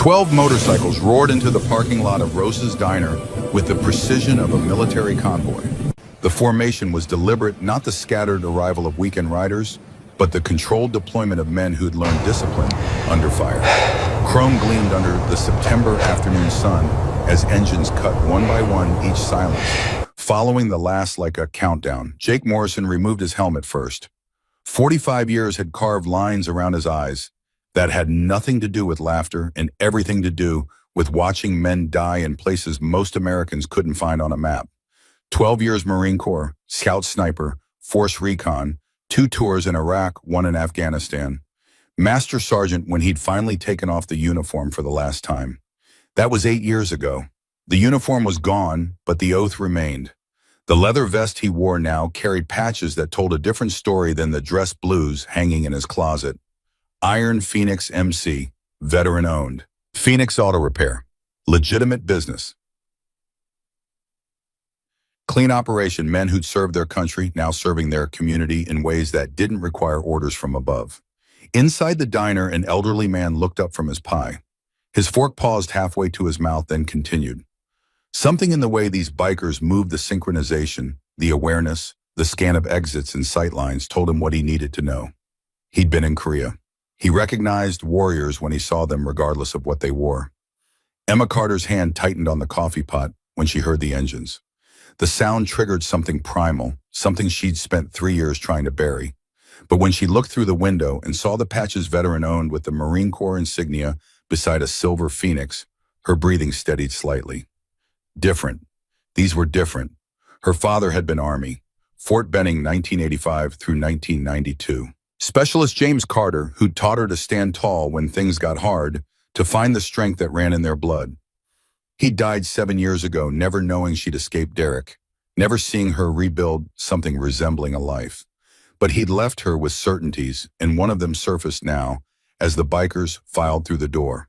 12 motorcycles roared into the parking lot of Rose's Diner with the precision of a military convoy. The formation was deliberate, not the scattered arrival of weekend riders, but the controlled deployment of men who'd learned discipline under fire. Chrome gleamed under the September afternoon sun as engines cut one by one, each silence. Following the last like a countdown, Jake Morrison removed his helmet first. 45 years had carved lines around his eyes that had nothing to do with laughter and everything to do with watching men die in places most Americans couldn't find on a map. 12 years Marine Corps, Scout Sniper, Force Recon, 2 tours in Iraq, 1 in Afghanistan. Master Sergeant when he'd finally taken off the uniform for the last time. That was 8 years ago. The uniform was gone, but the oath remained. The leather vest he wore now carried patches that told a different story than the dress blues hanging in his closet. Iron Phoenix MC, veteran-owned. Phoenix Auto Repair, legitimate business. Clean operation, men who'd served their country, now serving their community in ways that didn't require orders from above. Inside the diner, an elderly man looked up from his pie. His fork paused halfway to his mouth, then continued. Something in the way these bikers moved, the synchronization, the awareness, the scan of exits and sightlines told him what he needed to know. He'd been in Korea. He recognized warriors when he saw them regardless of what they wore. Emma Carter's hand tightened on the coffee pot when she heard the engines. The sound triggered something primal, something she'd spent 3 years trying to bury. But when she looked through the window and saw the patches veteran-owned with the Marine Corps insignia beside a silver Phoenix, her breathing steadied slightly. Different. These were different. Her father had been Army. Fort Benning, 1985 through 1992. Specialist James Carter, who taught her to stand tall when things got hard, to find the strength that ran in their blood. He died 7 years ago, never knowing she'd escaped Derek, never seeing her rebuild something resembling a life. But he'd left her with certainties, and one of them surfaced now as the bikers filed through the door.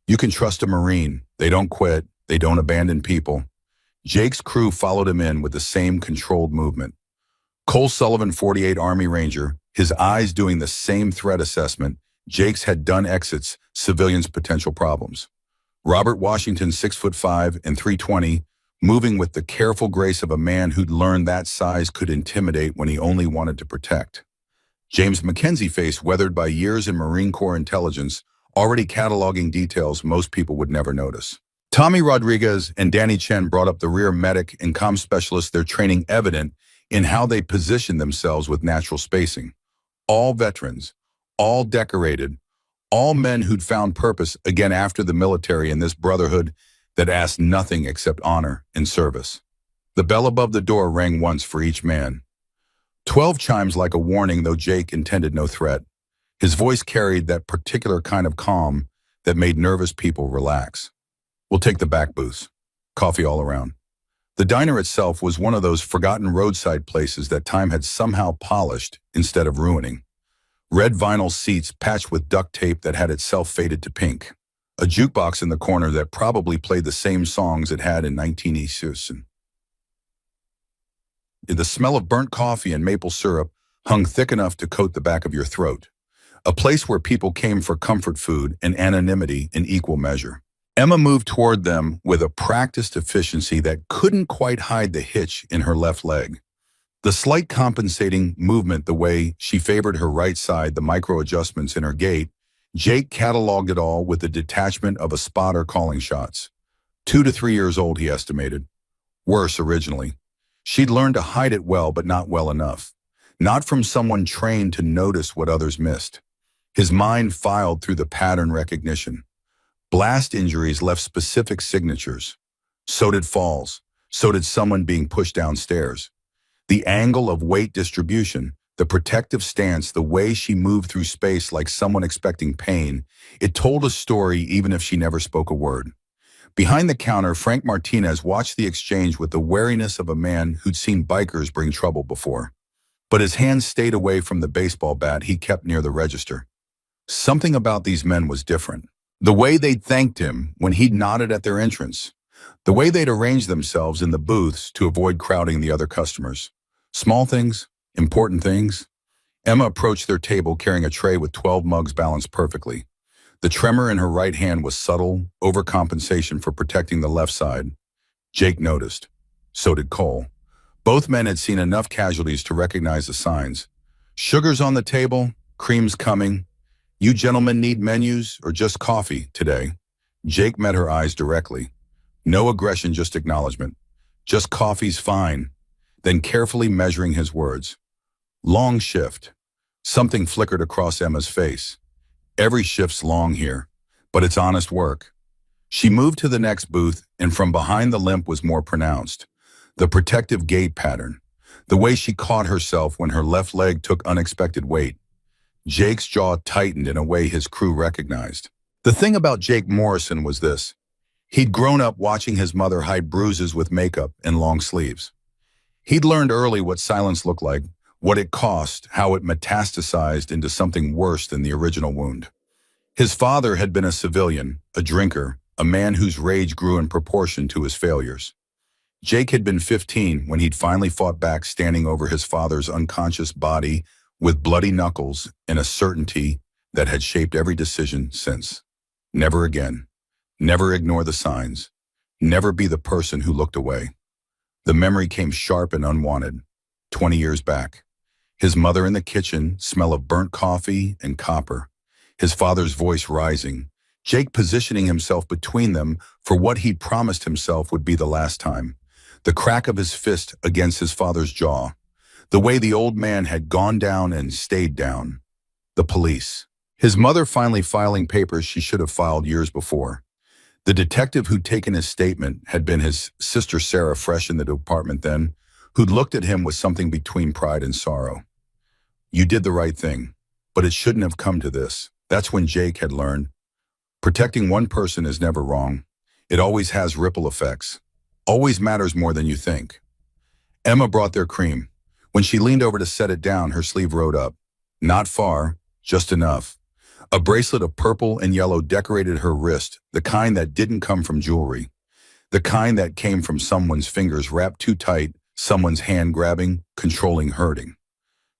You can trust a Marine. They don't quit. They don't abandon people. Jake's crew followed him in with the same controlled movement. Cole Sullivan, 48 Army Ranger, his eyes doing the same threat assessment. Jake's had done exits, civilians' potential problems. Robert Washington, 6'5" and 320, moving with the careful grace of a man who'd learned that size could intimidate when he only wanted to protect. James McKenzie, face weathered by years in Marine Corps intelligence, already cataloging details most people would never notice. Tommy Rodriguez and Danny Chen brought up the rear medic and comm specialist, their training evident in how they positioned themselves with natural spacing. All veterans, all decorated, all men who'd found purpose again after the military in this brotherhood that asked nothing except honor and service. The bell above the door rang once for each man. 12 chimes like a warning, though Jake intended no threat. His voice carried that particular kind of calm that made nervous people relax. We'll take the back booths. Coffee all around. The diner itself was one of those forgotten roadside places that time had somehow polished instead of ruining. Red vinyl seats patched with duct tape that had itself faded to pink. A jukebox in the corner that probably played the same songs it had in 1986. The smell of burnt coffee and maple syrup hung thick enough to coat the back of your throat. A place where people came for comfort food and anonymity in equal measure. Emma moved toward them with a practiced efficiency that couldn't quite hide the hitch in her left leg. The slight compensating movement, the way she favored her right side, the micro adjustments in her gait, Jake cataloged it all with the detachment of a spotter calling shots. 2 to 3 years old, he estimated. Worse originally. She'd learned to hide it well, but not well enough. Not from someone trained to notice what others missed. His mind filed through the pattern recognition. Blast injuries left specific signatures. So did falls. So did someone being pushed downstairs. The angle of weight distribution, the protective stance, the way she moved through space like someone expecting pain, it told a story even if she never spoke a word. Behind the counter, Frank Martinez watched the exchange with the wariness of a man who'd seen bikers bring trouble before. But his hands stayed away from the baseball bat he kept near the register. Something about these men was different. The way they'd thanked him when he'd nodded at their entrance. The way they'd arranged themselves in the booths to avoid crowding the other customers. Small things, important things. Emma approached their table carrying a tray with 12 mugs balanced perfectly. The tremor in her right hand was subtle, overcompensation for protecting the left side. Jake noticed. So did Cole. Both men had seen enough casualties to recognize the signs. Sugar's on the table, cream's coming. You gentlemen need menus or just coffee today? Jake met her eyes directly. No aggression, just acknowledgement. Just coffee's fine. Then carefully measuring his words. Long shift. Something flickered across Emma's face. Every shift's long here, but it's honest work. She moved to the next booth, and from behind the limp was more pronounced. The protective gait pattern. The way she caught herself when her left leg took unexpected weight. Jake's jaw tightened in a way his crew recognized. The thing about Jake Morrison was this. He'd grown up watching his mother hide bruises with makeup and long sleeves. He'd learned early what silence looked like, what it cost, how it metastasized into something worse than the original wound. His father had been a civilian, a drinker, a man whose rage grew in proportion to his failures. Jake had been 15 when he'd finally fought back, standing over his father's unconscious body with bloody knuckles and a certainty that had shaped every decision since. Never again. Never ignore the signs. Never be the person who looked away. The memory came sharp and unwanted. 20 years back. His mother in the kitchen, smell of burnt coffee and copper. His father's voice rising. Jake positioning himself between them for what he'd promised himself would be the last time. The crack of his fist against his father's jaw. The way the old man had gone down and stayed down. The police. His mother finally filing papers she should have filed years before. The detective who'd taken his statement had been his sister Sarah, fresh in the department then, who'd looked at him with something between pride and sorrow. You did the right thing, but it shouldn't have come to this. That's when Jake had learned. Protecting one person is never wrong. It always has ripple effects. Always matters more than you think. Emma brought their cream. When she leaned over to set it down, her sleeve rode up. Not far, just enough. A bracelet of purple and yellow decorated her wrist, the kind that didn't come from jewelry. The kind that came from someone's fingers wrapped too tight, someone's hand grabbing, controlling, hurting.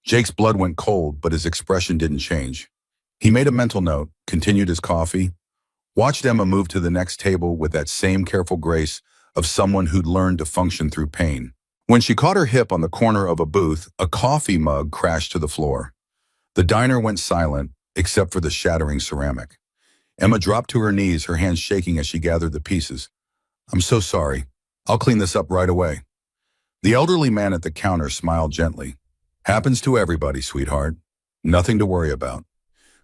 Jake's blood went cold, but his expression didn't change. He made a mental note, continued his coffee, watched Emma move to the next table with that same careful grace of someone who'd learned to function through pain. When she caught her hip on the corner of a booth, a coffee mug crashed to the floor. The diner went silent, except for the shattering ceramic. Emma dropped to her knees, her hands shaking as she gathered the pieces. I'm so sorry. I'll clean this up right away. The elderly man at the counter smiled gently. Happens to everybody, sweetheart. Nothing to worry about.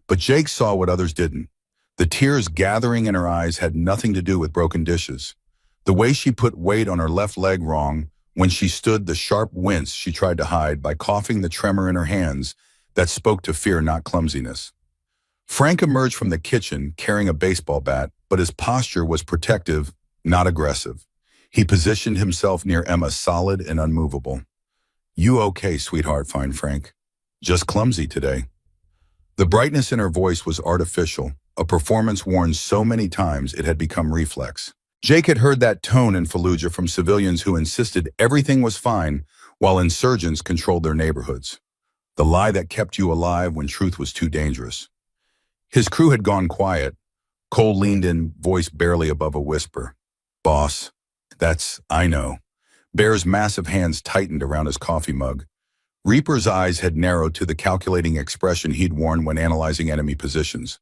But Jake saw what others didn't. The tears gathering in her eyes had nothing to do with broken dishes. The way she put weight on her left leg wrong, when she stood, the sharp wince she tried to hide by coughing, the tremor in her hands that spoke to fear, not clumsiness. Frank emerged from the kitchen carrying a baseball bat, but his posture was protective, not aggressive. He positioned himself near Emma, solid and unmovable. You okay, sweetheart? Fine, Frank. Just clumsy today. The brightness in her voice was artificial, a performance worn so many times it had become reflex. Jake had heard that tone in Fallujah from civilians who insisted everything was fine while insurgents controlled their neighborhoods. The lie that kept you alive when truth was too dangerous. His crew had gone quiet. Cole leaned in, voice barely above a whisper. Boss, I know. Bear's massive hands tightened around his coffee mug. Reaper's eyes had narrowed to the calculating expression he'd worn when analyzing enemy positions.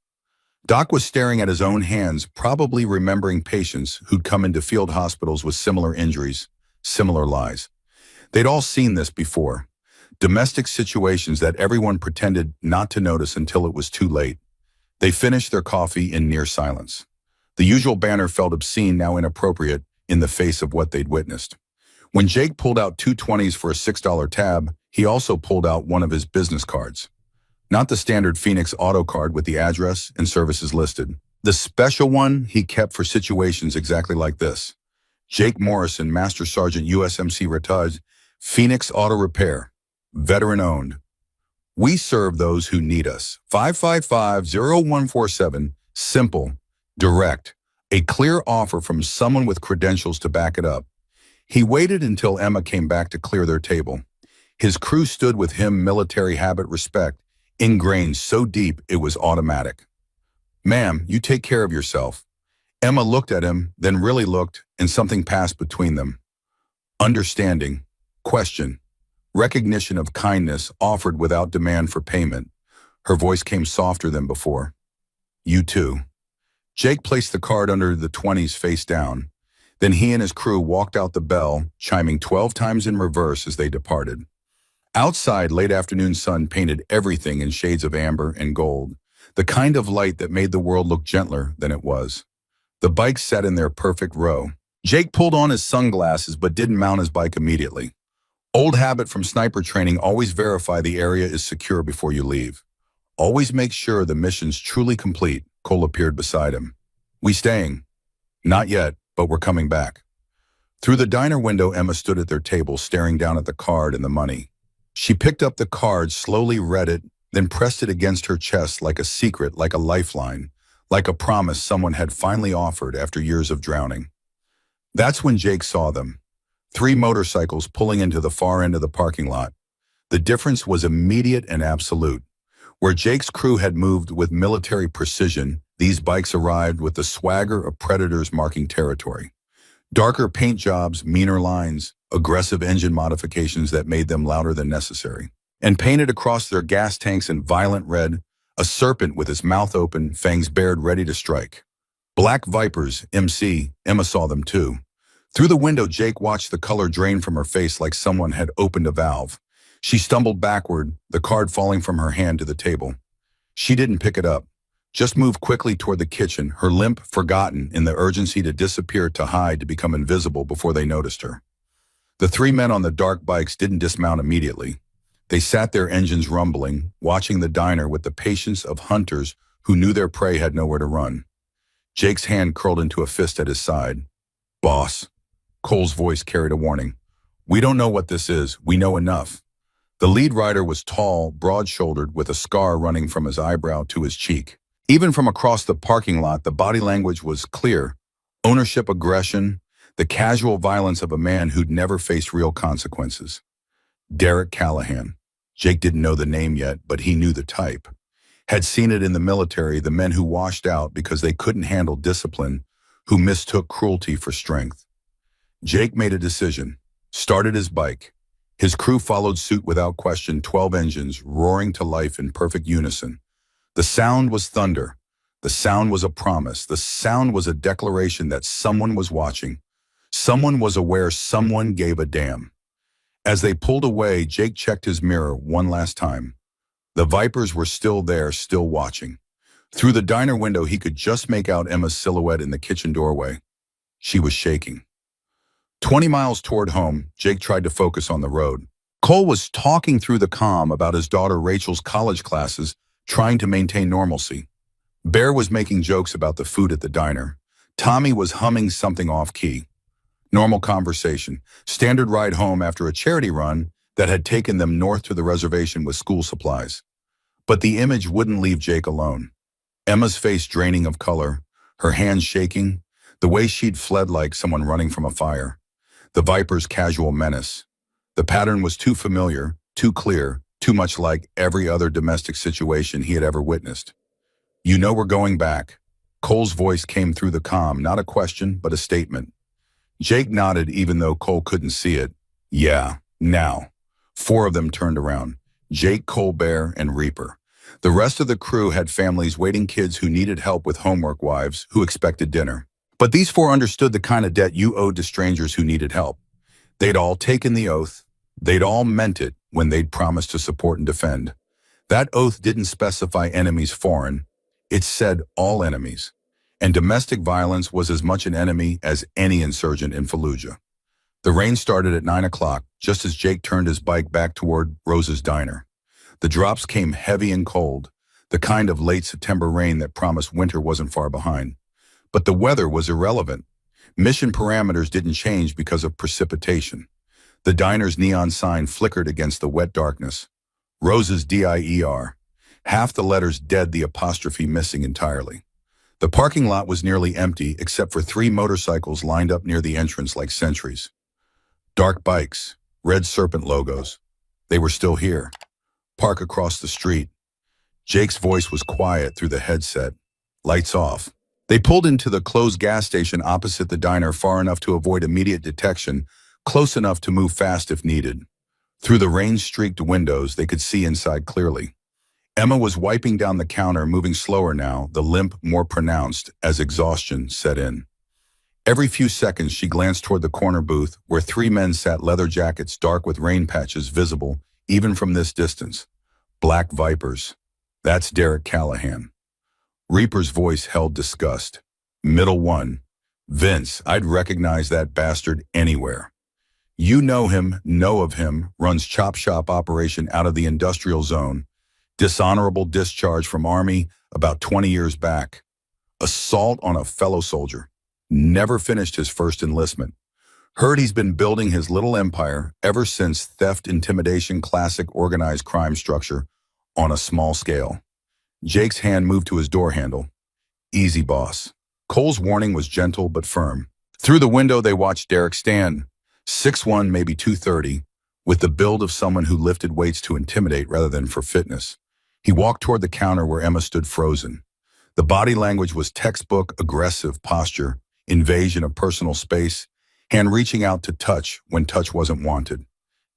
Doc was staring at his own hands, probably remembering patients who'd come into field hospitals with similar injuries, similar lies. They'd all seen this before. Domestic situations that everyone pretended not to notice until it was too late. They finished their coffee in near silence. The usual banter felt obscene, now inappropriate, in the face of what they'd witnessed. When Jake pulled out two 20s for a $6 tab, he also pulled out one of his business cards. Not the standard Phoenix Auto card with the address and services listed. The special one he kept for situations exactly like this. Jake Morrison, Master Sergeant USMC retired, Phoenix Auto Repair, veteran owned. We serve those who need us. 555-0147, simple, direct, a clear offer from someone with credentials to back it up. He waited until Emma came back to clear their table. His crew stood with him, military habit, respect, ingrained so deep it was automatic. Ma'am, you take care of yourself. Emma looked at him, then really looked, and something passed between them. Understanding. Question. Recognition of kindness offered without demand for payment. Her voice came softer than before. You too. Jake placed the card under the 20s face down. Then he and his crew walked out the bell, chiming 12 times in reverse as they departed. Outside, late afternoon sun painted everything in shades of amber and gold, the kind of light that made the world look gentler than it was. The bikes sat in their perfect row. Jake pulled on his sunglasses but didn't mount his bike immediately. Old habit from sniper training: always verify the area is secure before you leave. Always make sure the mission's truly complete. Cole appeared beside him. We staying? Not yet, but we're coming back. Through the diner window, Emma stood at their table, staring down at the card and the money. She picked up the card, slowly read it, then pressed it against her chest like a secret, like a lifeline, like a promise someone had finally offered after years of drowning. That's when Jake saw them. 3 motorcycles pulling into the far end of the parking lot. The difference was immediate and absolute. Where Jake's crew had moved with military precision, these bikes arrived with the swagger of predators marking territory. Darker paint jobs, meaner lines, aggressive engine modifications that made them louder than necessary. And painted across their gas tanks in violent red, a serpent with its mouth open, fangs bared, ready to strike. Black Vipers, MC, Emma saw them too. Through the window, Jake watched the color drain from her face like someone had opened a valve. She stumbled backward, the card falling from her hand to the table. She didn't pick it up, just moved quickly toward the kitchen, her limp forgotten in the urgency to disappear, to hide, to become invisible before they noticed her. The 3 men on the dark bikes didn't dismount immediately. They sat there, engines rumbling, watching the diner with the patience of hunters who knew their prey had nowhere to run. Jake's hand curled into a fist at his side. Boss. Cole's voice carried a warning. We don't know what this is. We know enough. The lead rider was tall, broad-shouldered, with a scar running from his eyebrow to his cheek. Even from across the parking lot, the body language was clear. Ownership, aggression, the casual violence of a man who'd never faced real consequences. Derek Callahan. Jake didn't know the name yet, but he knew the type. Had seen it in the military, the men who washed out because they couldn't handle discipline, who mistook cruelty for strength. Jake made a decision, started his bike. His crew followed suit without question, 12 engines roaring to life in perfect unison. The sound was thunder. The sound was a promise. The sound was a declaration that someone was watching. Someone was aware. Someone gave a damn. As they pulled away, Jake checked his mirror one last time. The Vipers were still there, still watching. Through the diner window, he could just make out Emma's silhouette in the kitchen doorway. She was shaking. 20 miles toward home, Jake tried to focus on the road. Cole was talking through the comm about his daughter Rachel's college classes, trying to maintain normalcy. Bear was making jokes about the food at the diner. Tommy was humming something off-key. Normal conversation, standard ride home after a charity run that had taken them north to the reservation with school supplies. But the image wouldn't leave Jake alone. Emma's face draining of color, her hands shaking, the way she'd fled like someone running from a fire. The Viper's casual menace. The pattern was too familiar, too clear, too much like every other domestic situation he had ever witnessed. You know we're going back. Cole's voice came through the comm, not a question, but a statement. Jake nodded even though Cole couldn't see it. Yeah, now. 4 of them turned around. Jake, Cole, Bear, and Reaper. The rest of the crew had families waiting, kids who needed help with homework, wives who expected dinner. But these 4 understood the kind of debt you owed to strangers who needed help. They'd all taken the oath. They'd all meant it when they'd promised to support and defend. That oath didn't specify enemies foreign. It said all enemies. And domestic violence was as much an enemy as any insurgent in Fallujah. The rain started at 9 o'clock, just as Jake turned his bike back toward Rose's diner. The drops came heavy and cold, the kind of late September rain that promised winter wasn't far behind. But the weather was irrelevant. Mission parameters didn't change because of precipitation. The diner's neon sign flickered against the wet darkness. Rose's DIER. Half the letters dead, the apostrophe missing entirely. The parking lot was nearly empty except for 3 motorcycles lined up near the entrance like sentries. Dark bikes, red serpent logos. They were still here. Park across the street. Jake's voice was quiet through the headset. Lights off. They pulled into the closed gas station opposite the diner far enough to avoid immediate detection, close enough to move fast if needed. Through the rain-streaked windows, they could see inside clearly. Emma was wiping down the counter, moving slower now, the limp more pronounced as exhaustion set in. Every few seconds, she glanced toward the corner booth, where three men sat, leather jackets dark with rain patches visible, even from this distance. Black Vipers. That's Derek Callahan. Reaper's voice held disgust. Middle one. Vince, I'd recognize that bastard anywhere. You know him, know of him, runs chop shop operation out of the industrial zone. Dishonorable discharge from Army about 20 years back. Assault on a fellow soldier. Never finished his first enlistment. Heard he's been building his little empire ever since. Theft, intimidation, classic organized crime structure on a small scale. Jake's hand moved to his door handle. Easy, boss. Cole's warning was gentle but firm. Through the window, they watched Derek stand, 6'1", maybe 230, with the build of someone who lifted weights to intimidate rather than for fitness. He walked toward the counter where Emma stood frozen. The body language was textbook, aggressive posture, invasion of personal space, hand reaching out to touch when touch wasn't wanted.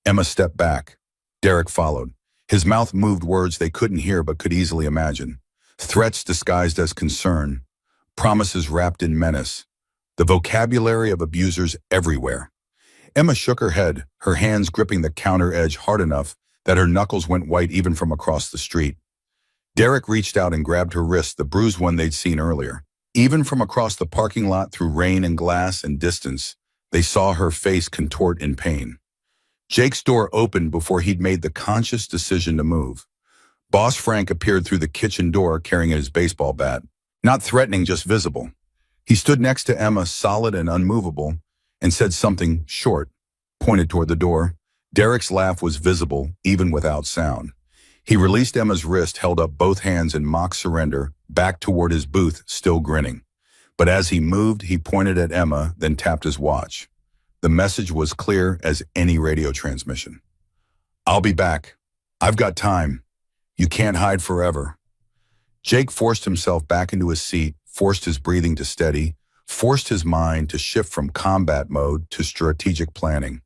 Emma stepped back. Derek followed. His mouth moved words they couldn't hear but could easily imagine. Threats disguised as concern. Promises wrapped in menace. The vocabulary of abusers everywhere. Emma shook her head, her hands gripping the counter edge hard enough that her knuckles went white even from across the street. Derek reached out and grabbed her wrist, the bruised one they'd seen earlier. Even from across the parking lot through rain and glass and distance, they saw her face contort in pain. Jake's door opened before he'd made the conscious decision to move. Boss Frank appeared through the kitchen door carrying his baseball bat. Not threatening, just visible. He stood next to Emma, solid and unmovable, and said something short, pointed toward the door. Derek's laugh was visible, even without sound. He released Emma's wrist, held up both hands in mock surrender, back toward his booth, still grinning. But as he moved, he pointed at Emma, then tapped his watch. The message was clear as any radio transmission. I'll be back. I've got time. You can't hide forever. Jake forced himself back into his seat, forced his breathing to steady, forced his mind to shift from combat mode to strategic planning.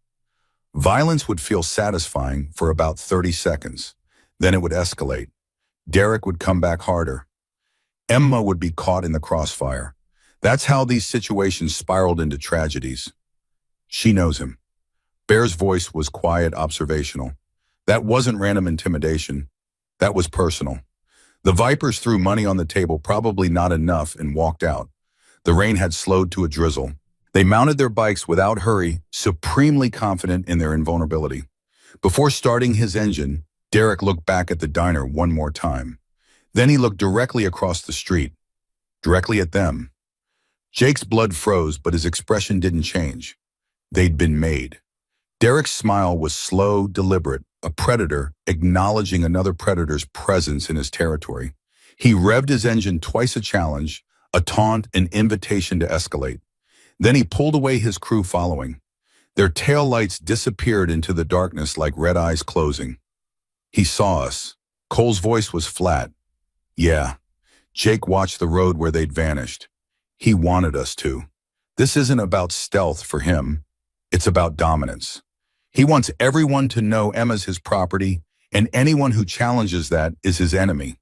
Violence would feel satisfying for about 30 seconds. Then it would escalate. Derek would come back harder. Emma would be caught in the crossfire. That's how these situations spiraled into tragedies. She knows him. Bear's voice was quiet, observational. That wasn't random intimidation. That was personal. The Vipers threw money on the table, probably not enough, and walked out. The rain had slowed to a drizzle. They mounted their bikes without hurry, supremely confident in their invulnerability. Before starting his engine, Derek looked back at the diner one more time. Then he looked directly across the street, directly at them. Jake's blood froze, but his expression didn't change. They'd been made. Derek's smile was slow, deliberate, a predator acknowledging another predator's presence in his territory. He revved his engine twice, a challenge, a taunt, an invitation to escalate. Then he pulled away, his crew following. Their tail lights disappeared into the darkness like red eyes closing. He saw us. Cole's voice was flat. Yeah. Jake watched the road where they'd vanished. He wanted us to. This isn't about stealth for him. It's about dominance. He wants everyone to know Emma's his property, and anyone who challenges that is his enemy.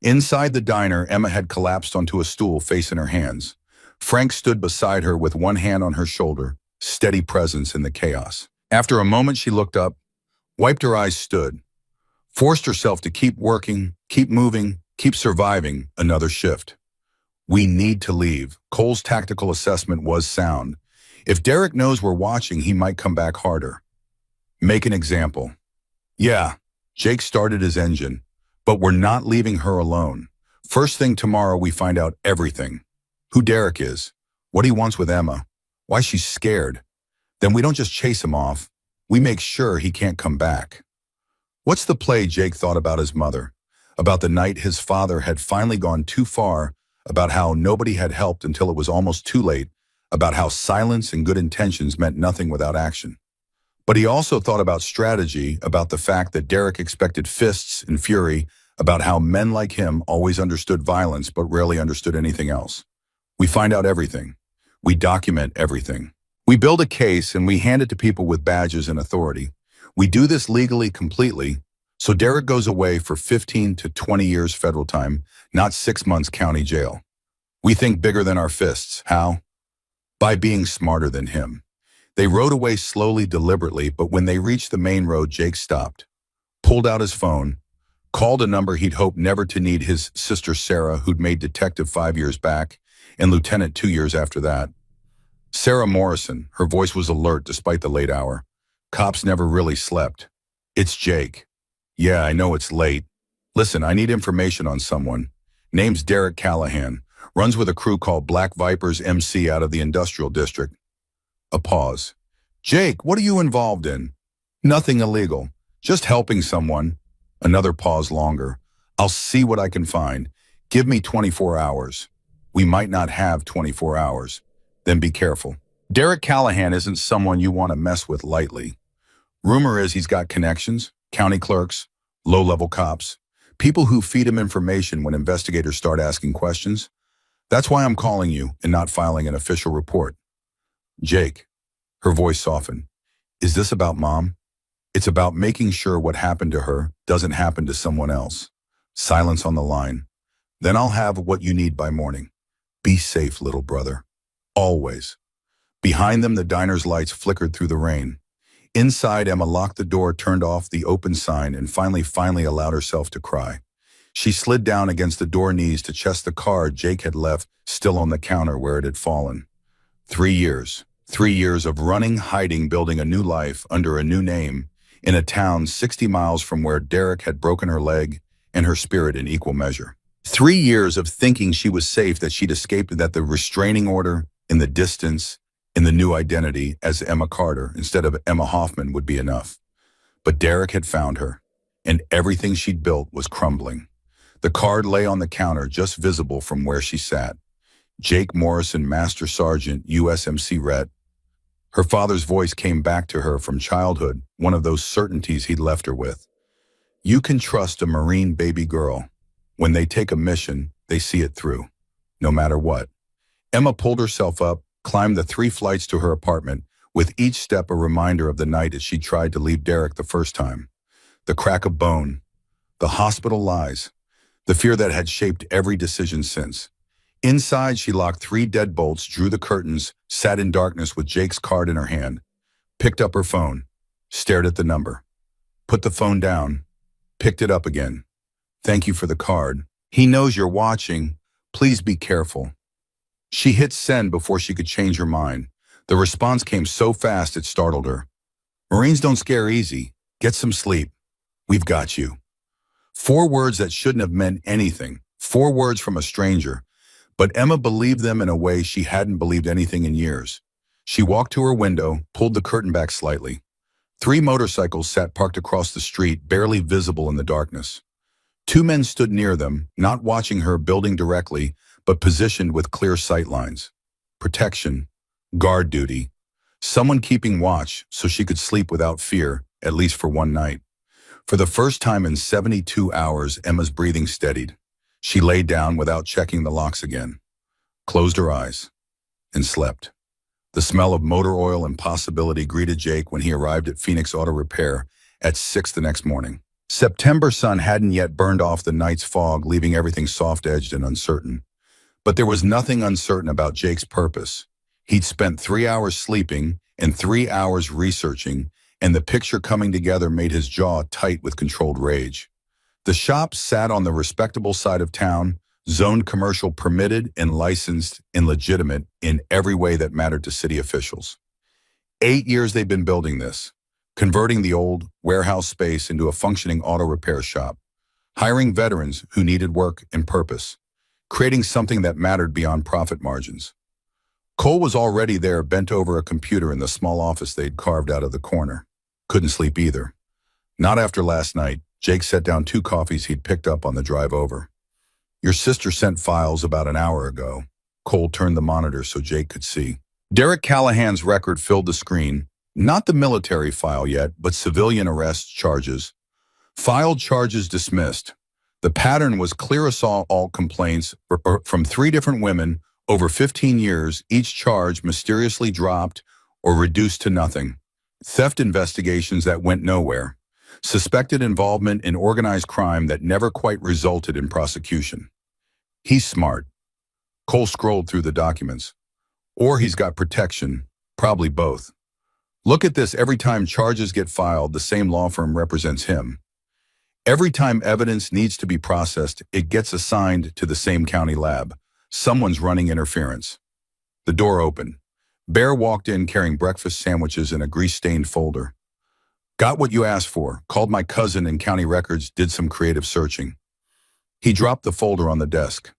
Inside the diner, Emma had collapsed onto a stool, face in her hands. Frank stood beside her with one hand on her shoulder, steady presence in the chaos. After a moment, she looked up, wiped her eyes, stood, forced herself to keep working, keep moving, keep surviving another shift. We need to leave. Cole's tactical assessment was sound. If Derek knows we're watching, he might come back harder. Make an example. Yeah, Jake started his engine, but we're not leaving her alone. First thing tomorrow, we find out everything. Who Derek is, what he wants with Emma, why she's scared. Then we don't just chase him off, we make sure he can't come back. What's the play? Jake thought about his mother, about the night his father had finally gone too far, about how nobody had helped until it was almost too late, about how silence and good intentions meant nothing without action. But he also thought about strategy, about the fact that Derek expected fists and fury, about how men like him always understood violence but rarely understood anything else. We find out everything. We document everything. We build a case and we hand it to people with badges and authority. We do this legally completely, so Derek goes away for 15 to 20 years federal time, not 6 months county jail. We think bigger than our fists. How? By being smarter than him. They rode away slowly, deliberately, but when they reached the main road, Jake stopped, pulled out his phone, called a number he'd hoped never to need, his sister Sarah, who'd made detective 5 years back and lieutenant 2 years after that. Sarah Morrison, her voice was alert despite the late hour. Cops never really slept. It's Jake. Yeah, I know it's late. Listen, I need information on someone. Name's Derek Callahan. Runs with a crew called Black Vipers MC out of the industrial district. A pause. Jake, what are you involved in? Nothing illegal. Just helping someone. Another pause longer. I'll see what I can find. Give me 24 hours. We might not have 24 hours. Then be careful. Derek Callahan isn't someone you want to mess with lightly. Rumor is he's got connections, county clerks, low-level cops, people who feed him information when investigators start asking questions. That's why I'm calling you and not filing an official report. Jake, her voice softened. Is this about Mom? It's about making sure what happened to her doesn't happen to someone else. Silence on the line. Then I'll have what you need by morning. Be safe, little brother. Always. Behind them, the diner's lights flickered through the rain. Inside, Emma locked the door, turned off the open sign, and finally allowed herself to cry. She slid down against the door knees to check the card Jake had left still on the counter where it had fallen. 3 years. 3 years of running, hiding, building a new life under a new name in a town 60 miles from where Derek had broken her leg and her spirit in equal measure. 3 years of thinking she was safe, that she'd escaped, that the restraining order in the distance, in the new identity as Emma Carter instead of Emma Hoffman would be enough. But Derek had found her, and everything she'd built was crumbling. The card lay on the counter, just visible from where she sat. Jake Morrison, Master Sergeant, USMC Ret. Her father's voice came back to her from childhood, one of those certainties he'd left her with. You can trust a Marine baby girl. When they take a mission, they see it through, no matter what. Emma pulled herself up, climbed the 3 flights to her apartment, with each step a reminder of the night as she tried to leave Derek the first time. The crack of bone, the hospital lies, the fear that had shaped every decision since. Inside, she locked 3 deadbolts, drew the curtains, sat in darkness with Jake's card in her hand, picked up her phone, stared at the number, put the phone down, picked it up again. Thank you for the card. He knows you're watching. Please be careful. She hit send before she could change her mind. The response came so fast it startled her. Marines don't scare easy. Get some sleep. We've got you. 4 words that shouldn't have meant anything. 4 words from a stranger. But Emma believed them in a way she hadn't believed anything in years. She walked to her window, pulled the curtain back slightly. 3 motorcycles sat parked across the street, barely visible in the darkness. 2 men stood near them, not watching her, building directly, but positioned with clear sight lines. Protection, guard duty, someone keeping watch so she could sleep without fear, at least for one night. For the first time in 72 hours, Emma's breathing steadied. She lay down without checking the locks again, closed her eyes, and slept. The smell of motor oil and possibility greeted Jake when he arrived at Phoenix Auto Repair at 6 the next morning. September sun hadn't yet burned off the night's fog, leaving everything soft-edged and uncertain. But there was nothing uncertain about Jake's purpose. He'd spent 3 hours sleeping and 3 hours researching, and the picture coming together made his jaw tight with controlled rage. The shop sat on the respectable side of town, zoned commercial, permitted and licensed and legitimate in every way that mattered to city officials. 8 years they'd been building this, converting the old warehouse space into a functioning auto repair shop, hiring veterans who needed work and purpose, creating something that mattered beyond profit margins. Cole was already there, bent over a computer in the small office they'd carved out of the corner. Couldn't sleep either. Not after last night. Jake set down 2 coffees he'd picked up on the drive over. Your sister sent files about an hour ago. Cole turned the monitor so Jake could see. Derek Callahan's record filled the screen. Not the military file yet, but civilian arrest charges. Filed, charges dismissed. The pattern was clear assault complaints from 3 different women over 15 years, each charge mysteriously dropped or reduced to nothing. Theft investigations that went nowhere. Suspected involvement in organized crime that never quite resulted in prosecution. He's smart. Cole scrolled through the documents. Or he's got protection, probably both. Look at this, every time charges get filed, the same law firm represents him. Every time evidence needs to be processed, it gets assigned to the same county lab. Someone's running interference. The door opened. Bear walked in carrying breakfast sandwiches in a grease-stained folder. Got what you asked for, called my cousin in county records, did some creative searching. He dropped the folder on the desk.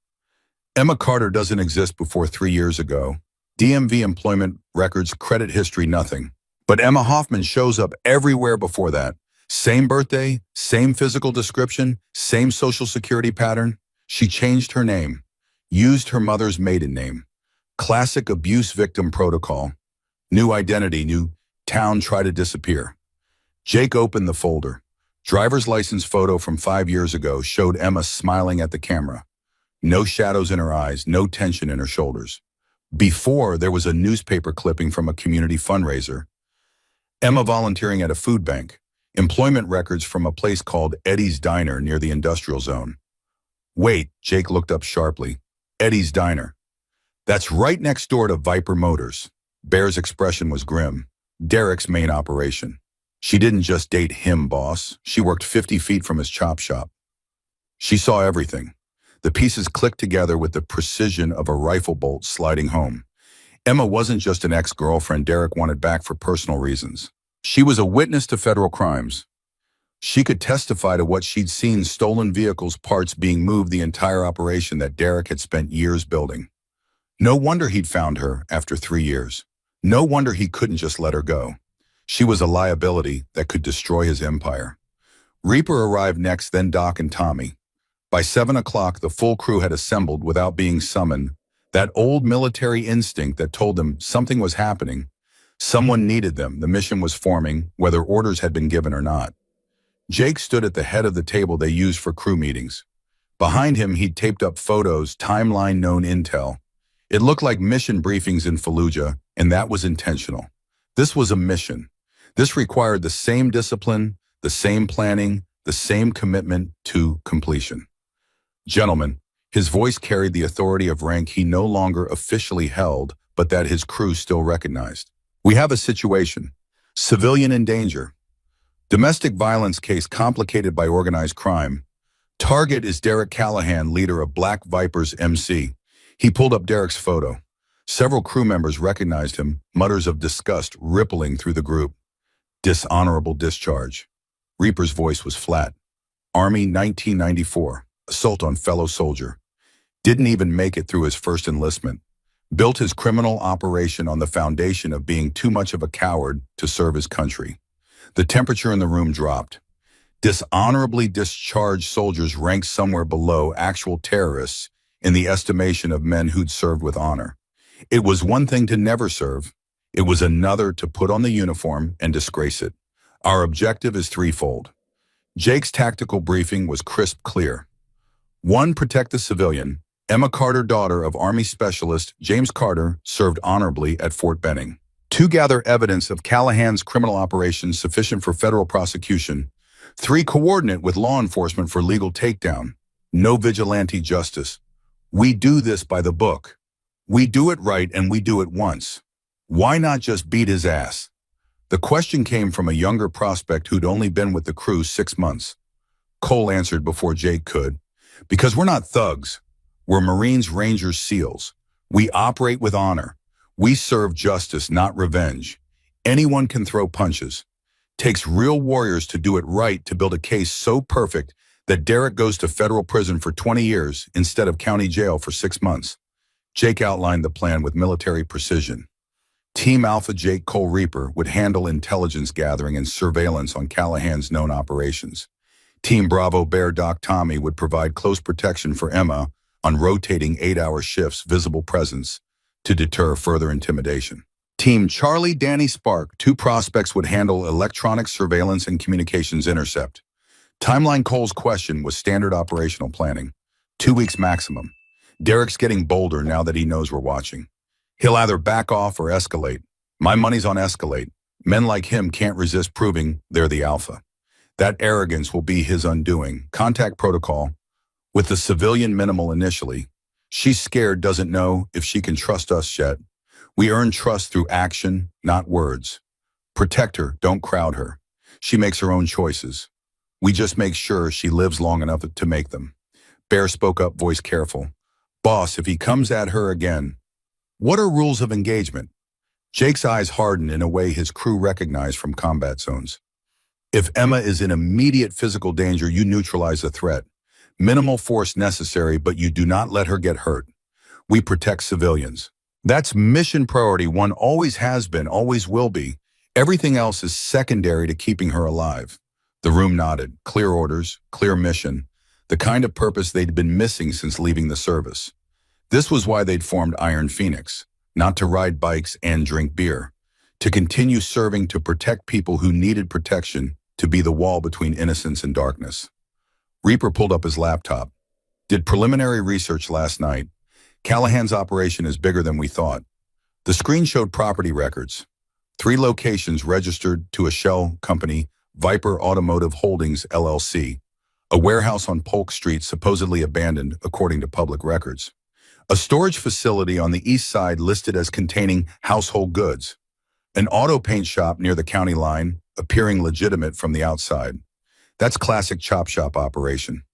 Emma Carter doesn't exist before 3 years ago. DMV employment records, credit history, nothing. But Emma Hoffman shows up everywhere before that. Same birthday, same physical description, same social security pattern. She changed her name, used her mother's maiden name. Classic abuse victim protocol. New identity, new town, try to disappear. Jake opened the folder. Driver's license photo from 5 years ago showed Emma smiling at the camera. No shadows in her eyes, no tension in her shoulders. Before, there was a newspaper clipping from a community fundraiser. Emma volunteering at a food bank. Employment records from a place called Eddie's Diner near the industrial zone. Wait, Jake looked up sharply. Eddie's Diner. That's right next door to Viper Motors. Bear's expression was grim. Derek's main operation. She didn't just date him, boss. She worked 50 feet from his chop shop. She saw everything. The pieces clicked together with the precision of a rifle bolt sliding home. Emma wasn't just an ex-girlfriend Derek wanted back for personal reasons. She was a witness to federal crimes. She could testify to what she'd seen, stolen vehicles, parts being moved, the entire operation that Derek had spent years building. No wonder he'd found her after 3 years. No wonder he couldn't just let her go. She was a liability that could destroy his empire. Reaper arrived next, then Doc and Tommy. By 7 o'clock, the full crew had assembled without being summoned. That old military instinct that told them something was happening. Someone needed them. The mission was forming, whether orders had been given or not. Jake stood at the head of the table they used for crew meetings. Behind him, he'd taped up photos, timeline, known intel. It looked like mission briefings in Fallujah, and that was intentional. This was a mission. This required the same discipline, the same planning, the same commitment to completion. Gentlemen, his voice carried the authority of rank he no longer officially held, but that his crew still recognized. We have a situation. Civilian in danger. Domestic violence case complicated by organized crime. Target is Derek Callahan, leader of Black Vipers MC. He pulled up Derek's photo. Several crew members recognized him, mutters of disgust rippling through the group. Dishonorable discharge. Reaper's voice was flat. Army 1994. Assault on fellow soldier. Didn't even make it through his first enlistment. Built his criminal operation on the foundation of being too much of a coward to serve his country. The temperature in the room dropped. Dishonorably discharged soldiers ranked somewhere below actual terrorists in the estimation of men who'd served with honor. It was one thing to never serve. It was another to put on the uniform and disgrace it. Our objective is threefold. Jake's tactical briefing was crisp clear. 1. Protect the civilian. Emma Carter, daughter of Army Specialist James Carter, served honorably at Fort Benning. 2. Gather evidence of Callahan's criminal operations sufficient for federal prosecution. 3. Coordinate with law enforcement for legal takedown. No vigilante justice. We do this by the book. We do it right, and we do it once. Why not just beat his ass? The question came from a younger prospect who'd only been with the crew 6 months. Cole answered before Jake could. Because we're not thugs. We're Marines, Rangers, SEALs. We operate with honor. We serve justice, not revenge. Anyone can throw punches. Takes real warriors to do it right, to build a case so perfect that Derek goes to federal prison for 20 years instead of county jail for 6 months. Jake outlined the plan with military precision. Team Alpha Jake Cole Reaper would handle intelligence gathering and surveillance on Callahan's known operations. Team Bravo Bear Doc Tommy would provide close protection for Emma on rotating 8-hour shifts, visible presence to deter further intimidation. Team Charlie Danny Spark, 2 prospects would handle electronic surveillance and communications intercept. Timeline Cole's question was standard operational planning. 2 weeks maximum. Derek's getting bolder now that he knows we're watching. He'll either back off or escalate. My money's on escalate. Men like him can't resist proving they're the alpha. That arrogance will be his undoing. Contact protocol. With the civilian minimal initially. She's scared, doesn't know if she can trust us yet. We earn trust through action, not words. Protect her, don't crowd her. She makes her own choices. We just make sure she lives long enough to make them. Bear spoke up, voice careful. Boss, if he comes at her again. What are rules of engagement? Jake's eyes hardened in a way his crew recognized from combat zones. If Emma is in immediate physical danger, you neutralize the threat. Minimal force necessary, but you do not let her get hurt. We protect civilians. That's mission priority one, always has been, always will be. Everything else is secondary to keeping her alive. The room nodded. Clear orders, clear mission. The kind of purpose they'd been missing since leaving the service. This was why they'd formed Iron Phoenix. Not to ride bikes and drink beer. To continue serving, to protect people who needed protection, to be the wall between innocence and darkness. Reaper pulled up his laptop. Did preliminary research last night. Callahan's operation is bigger than we thought. The screen showed property records. 3 locations registered to a shell company, Viper Automotive Holdings, LLC. A warehouse on Polk Street supposedly abandoned, according to public records. A storage facility on the east side listed as containing household goods. An auto paint shop near the county line, appearing legitimate from the outside. That's classic chop shop operation.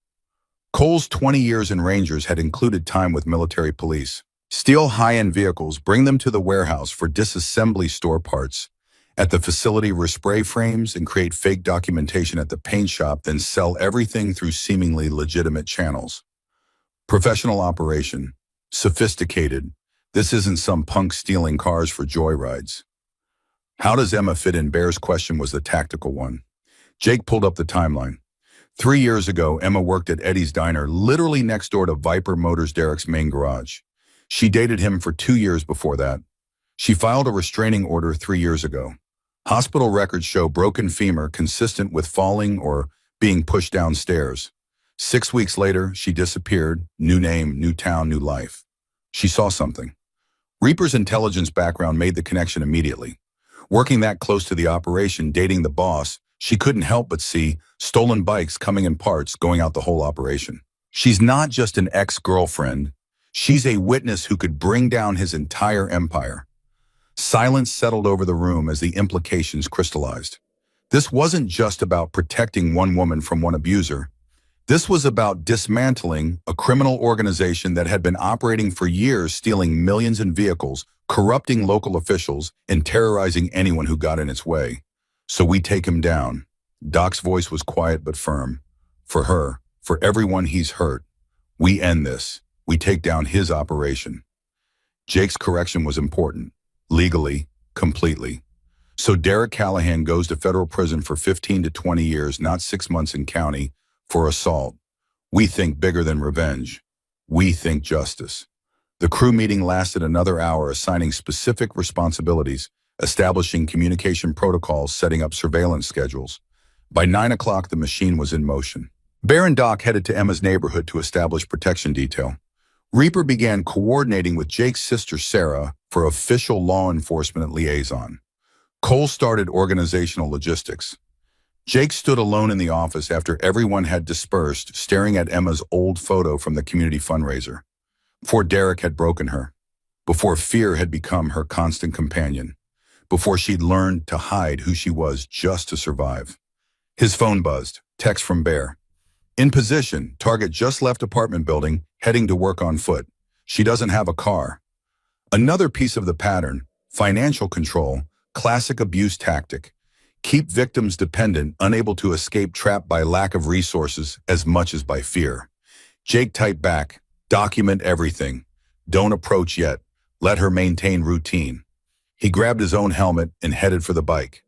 Cole's 20 years in Rangers had included time with military police. Steal high-end vehicles, bring them to the warehouse for disassembly store parts. At the facility, respray frames and create fake documentation at the paint shop, then sell everything through seemingly legitimate channels. Professional operation. Sophisticated. This isn't some punk stealing cars for joyrides. How does Emma fit in? Bear's question was the tactical one. Jake pulled up the timeline. 3 years ago, Emma worked at Eddie's Diner, literally next door to Viper Motors, Derek's main garage. She dated him for 2 years before that. She filed a restraining order 3 years ago. Hospital records show broken femur consistent with falling or being pushed downstairs. 6 weeks later, she disappeared. New name, new town, new life. She saw something. Reaper's intelligence background made the connection immediately. Working that close to the operation, dating the boss, she couldn't help but see stolen bikes coming in parts, going out the whole operation. She's not just an ex-girlfriend. She's a witness who could bring down his entire empire. Silence settled over the room as the implications crystallized. This wasn't just about protecting one woman from one abuser. This was about dismantling a criminal organization that had been operating for years, stealing millions in vehicles, corrupting local officials, and terrorizing anyone who got in its way. So we take him down. Doc's voice was quiet but firm. For her, for everyone he's hurt, we end this. We take down his operation. Jake's correction was important. Legally, completely. So Derek Callahan goes to federal prison for 15 to 20 years, not 6 months in county, for assault. We think bigger than revenge. We think justice. The crew meeting lasted another hour, assigning specific responsibilities, establishing communication protocols, setting up surveillance schedules. By 9 o'clock, the machine was in motion. Bear and Doc headed to Emma's neighborhood to establish protection detail. Reaper began coordinating with Jake's sister Sarah for official law enforcement liaison. Cole started organizational logistics. Jake stood alone in the office after everyone had dispersed, staring at Emma's old photo from the community fundraiser. Before Derek had broken her. Before fear had become her constant companion. Before she'd learned to hide who she was just to survive. His phone buzzed. Text from Bear. In position, target just left apartment building, heading to work on foot. She doesn't have a car. Another piece of the pattern, financial control, classic abuse tactic. Keep victims dependent, unable to escape, trapped by lack of resources as much as by fear. Jake typed back, document everything. Don't approach yet. Let her maintain routine. He grabbed his own helmet and headed for the bike.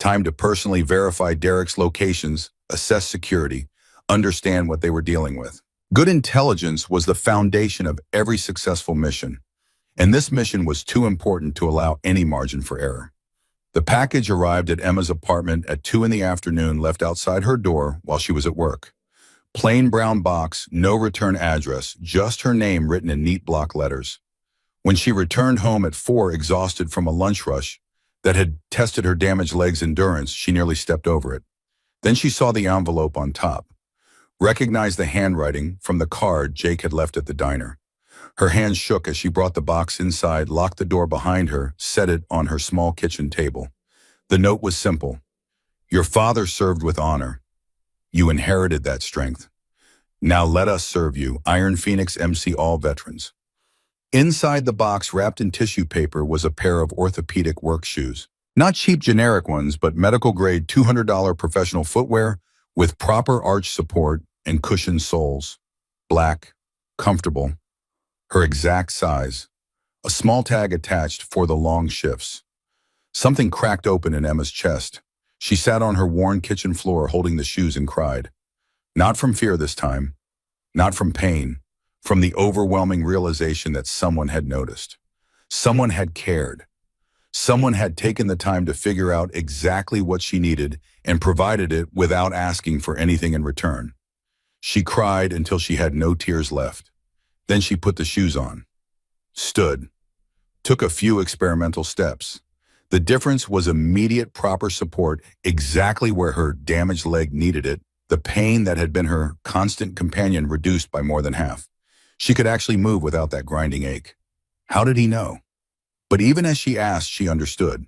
Time to personally verify Derek's locations, assess security, understand what they were dealing with. Good intelligence was the foundation of every successful mission. And this mission was too important to allow any margin for error. The package arrived at Emma's apartment at 2 in the afternoon, left outside her door while she was at work. Plain brown box, no return address, just her name written in neat block letters. When she returned home at 4, exhausted from a lunch rush that had tested her damaged leg's endurance, she nearly stepped over it. Then she saw the envelope on top, recognized the handwriting from the card Jake had left at the diner. Her hands shook as she brought the box inside, locked the door behind her, set it on her small kitchen table. The note was simple. Your father served with honor. You inherited that strength. Now let us serve you, Iron Phoenix MC All Veterans. Inside the box, wrapped in tissue paper, was a pair of orthopedic work shoes. Not cheap generic ones, but medical-grade $200 professional footwear with proper arch support and cushioned soles. Black, comfortable, her exact size. A small tag attached for the long shifts. Something cracked open in Emma's chest. She sat on her worn kitchen floor holding the shoes and cried. Not from fear this time, not from pain, from the overwhelming realization that someone had noticed. Someone had cared. Someone had taken the time to figure out exactly what she needed and provided it without asking for anything in return. She cried until she had no tears left. Then she put the shoes on, stood, took a few experimental steps. The difference was immediate proper support exactly where her damaged leg needed it, the pain that had been her constant companion reduced by more than half. She could actually move without that grinding ache. How did he know? But even as she asked, she understood.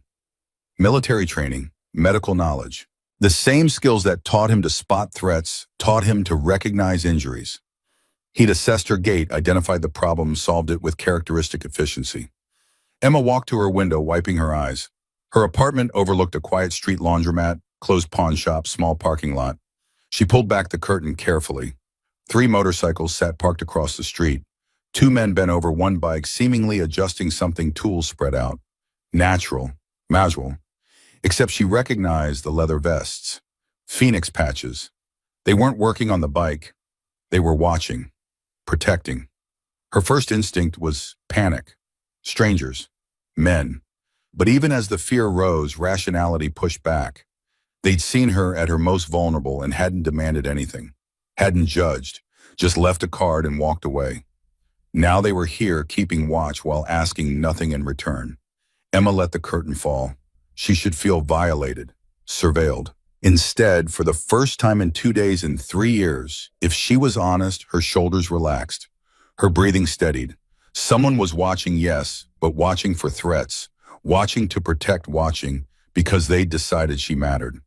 Military training, medical knowledge, the same skills that taught him to spot threats, taught him to recognize injuries. He'd assessed her gait, identified the problem, solved it with characteristic efficiency. Emma walked to her window, wiping her eyes. Her apartment overlooked a quiet street laundromat, closed pawn shop, small parking lot. She pulled back the curtain carefully. 3 motorcycles sat parked across the street. 2 men bent over one bike, seemingly adjusting something, tools spread out. Natural, casual. Except she recognized the leather vests. Phoenix patches. They weren't working on the bike. They were watching. Protecting. Her first instinct was panic. Strangers. Men. But even as the fear rose, rationality pushed back. They'd seen her at her most vulnerable and hadn't demanded anything. Hadn't judged. Just left a card and walked away. Now they were here, keeping watch while asking nothing in return. Emma let the curtain fall. She should feel violated. Surveilled. Instead, for the first time in 2 days in 3 years, if she was honest, her shoulders relaxed. Her breathing steadied. Someone was watching, yes, but watching for threats. Watching to protect, watching because they decided she mattered.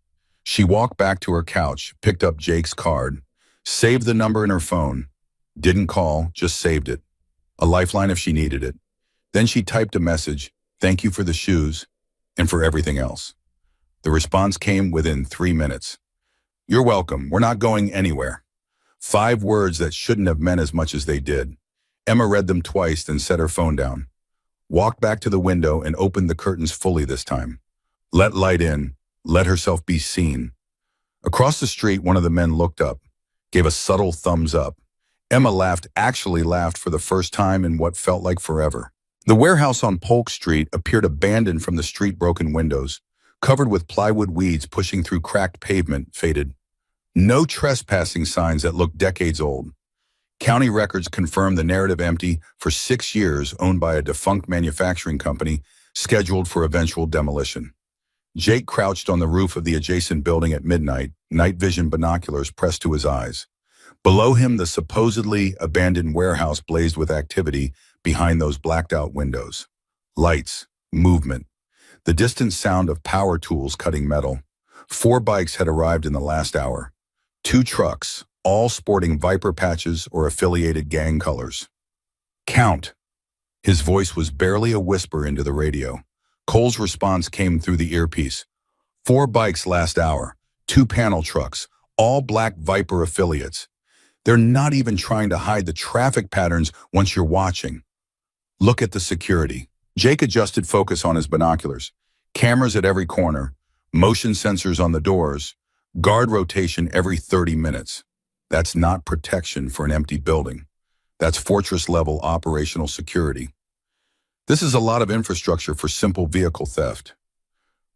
She walked back to her couch, picked up Jake's card, saved the number in her phone. Didn't call, just saved it. A lifeline if she needed it. Then she typed a message, thank you for the shoes, and for everything else. The response came within 3 minutes. You're welcome, we're not going anywhere. 5 words that shouldn't have meant as much as they did. Emma read them twice, then set her phone down. Walked back to the window and opened the curtains fully this time. Let light in, let herself be seen. Across the street, one of the men looked up, gave a subtle thumbs up. Emma laughed, actually laughed for the first time in what felt like forever. The warehouse on Polk Street appeared abandoned from the street, broken windows, covered with plywood weeds pushing through cracked pavement, faded. No trespassing signs that looked decades old. County records confirmed the narrative empty for 6 years, owned by a defunct manufacturing company, scheduled for eventual demolition. Jake crouched on the roof of the adjacent building at midnight, night vision binoculars pressed to his eyes. Below him, the supposedly abandoned warehouse blazed with activity behind those blacked-out windows. Lights, movement, the distant sound of power tools cutting metal. 4 bikes had arrived in the last hour. 2 trucks, all sporting Viper patches or affiliated gang colors. Count. His voice was barely a whisper into the radio. Cole's response came through the earpiece. 4 bikes last hour, 2 panel trucks, all black Viper affiliates. They're not even trying to hide the traffic patterns once you're watching. Look at the security. Jake adjusted focus on his binoculars. Cameras at every corner, motion sensors on the doors, guard rotation every 30 minutes. That's not protection for an empty building. That's fortress-level operational security. This is a lot of infrastructure for simple vehicle theft.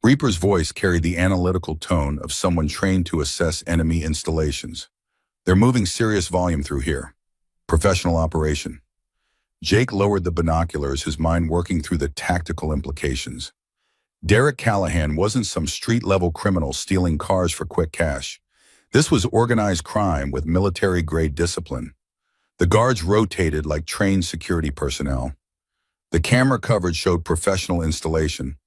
Reaper's voice carried the analytical tone of someone trained to assess enemy installations. They're moving serious volume through here. Professional operation. Jake lowered the binoculars, his mind working through the tactical implications. Derek Callahan wasn't some street-level criminal stealing cars for quick cash. This was organized crime with military-grade discipline. The guards rotated like trained security personnel. The camera coverage showed professional installation.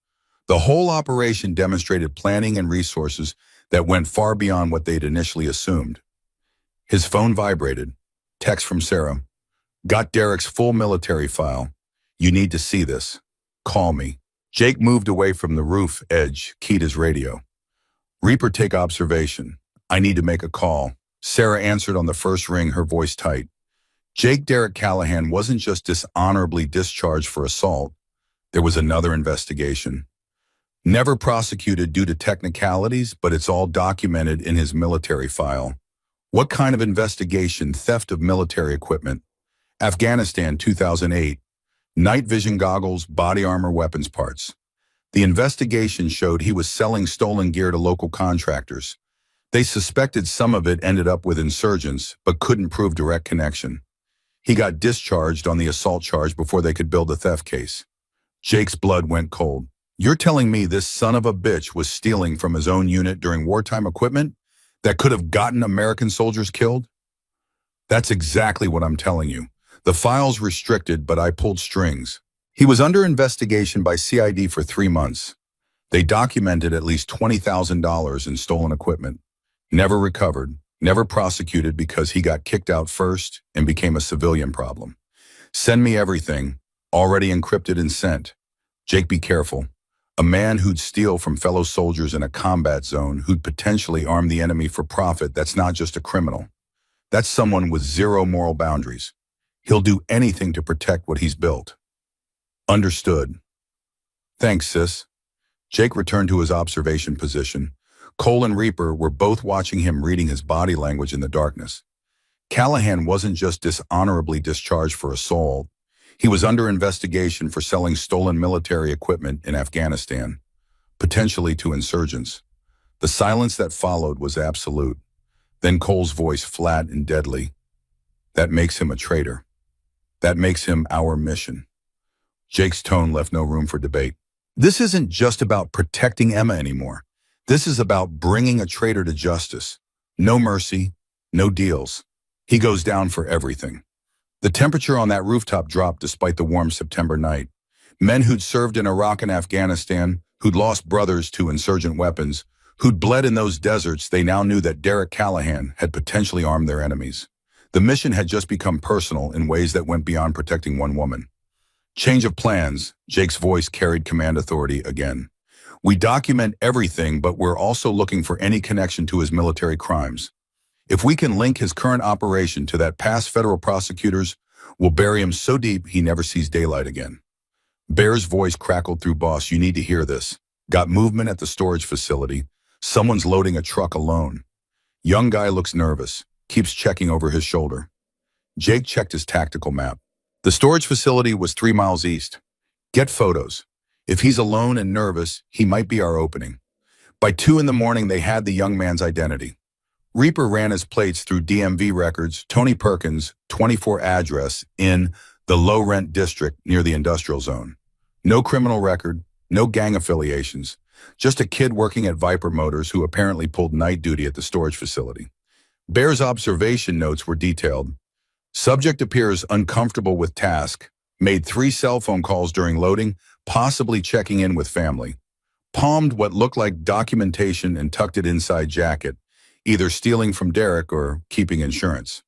The whole operation demonstrated planning and resources that went far beyond what they'd initially assumed. His phone vibrated. Text from Sarah. Got Derek's full military file. You need to see this. Call me. Jake moved away from the roof edge, keyed his radio. Reaper, take observation. I need to make a call. Sarah answered on the first ring, her voice tight. Derek Callahan wasn't just dishonorably discharged for assault. There was another investigation. Never prosecuted due to technicalities, but it's all documented in his military file. What kind of investigation? Theft of military equipment. Afghanistan, 2008. Night vision goggles, body armor, weapons parts. The investigation showed he was selling stolen gear to local contractors. They suspected some of it ended up with insurgents, but couldn't prove direct connection. He got discharged on the assault charge before they could build a theft case. Jake's blood went cold. You're telling me this son of a bitch was stealing from his own unit during wartime equipment that could have gotten American soldiers killed? That's exactly what I'm telling you. The file's restricted, but I pulled strings. He was under investigation by CID for 3 months. They documented at least $20,000 in stolen equipment. Never recovered, never prosecuted because he got kicked out first and became a civilian problem. Send me everything, already encrypted and sent. Jake, be careful. A man who'd steal from fellow soldiers in a combat zone, who'd potentially arm the enemy for profit, that's not just a criminal. That's someone with zero moral boundaries. He'll do anything to protect what he's built. Understood. Thanks, sis. Jake returned to his observation position. Cole and Reaper were both watching him, reading his body language in the darkness. Callahan wasn't just dishonorably discharged for assault. He was under investigation for selling stolen military equipment in Afghanistan, potentially to insurgents. The silence that followed was absolute. Then Cole's voice, flat and deadly. That makes him a traitor. That makes him our mission. Jake's tone left no room for debate. This isn't just about protecting Emma anymore. This is about bringing a traitor to justice. No mercy, no deals. He goes down for everything. The temperature on that rooftop dropped despite the warm September night. Men who'd served in Iraq and Afghanistan, who'd lost brothers to insurgent weapons, who'd bled in those deserts, they now knew that Derek Callahan had potentially armed their enemies. The mission had just become personal in ways that went beyond protecting one woman. Change of plans. Jake's voice carried command authority again. We document everything, but we're also looking for any connection to his military crimes. If we can link his current operation to that past federal prosecutors, we'll bury him so deep he never sees daylight again. Bear's voice crackled through. Boss, you need to hear this. Got movement at the storage facility. Someone's loading a truck alone. Young guy looks nervous, keeps checking over his shoulder. Jake checked his tactical map. The storage facility was 3 miles east. Get photos. If he's alone and nervous, he might be our opening. By 2 in the morning, they had the young man's identity. Reaper ran his plates through DMV records. Tony Perkins, 24 address in the low-rent district near the industrial zone. No criminal record, no gang affiliations, just a kid working at Viper Motors who apparently pulled night duty at the storage facility. Bear's observation notes were detailed. Subject appears uncomfortable with task, made 3 cell phone calls during loading, possibly checking in with family. Palmed what looked like documentation and tucked it inside jacket, either stealing from Derek or keeping insurance.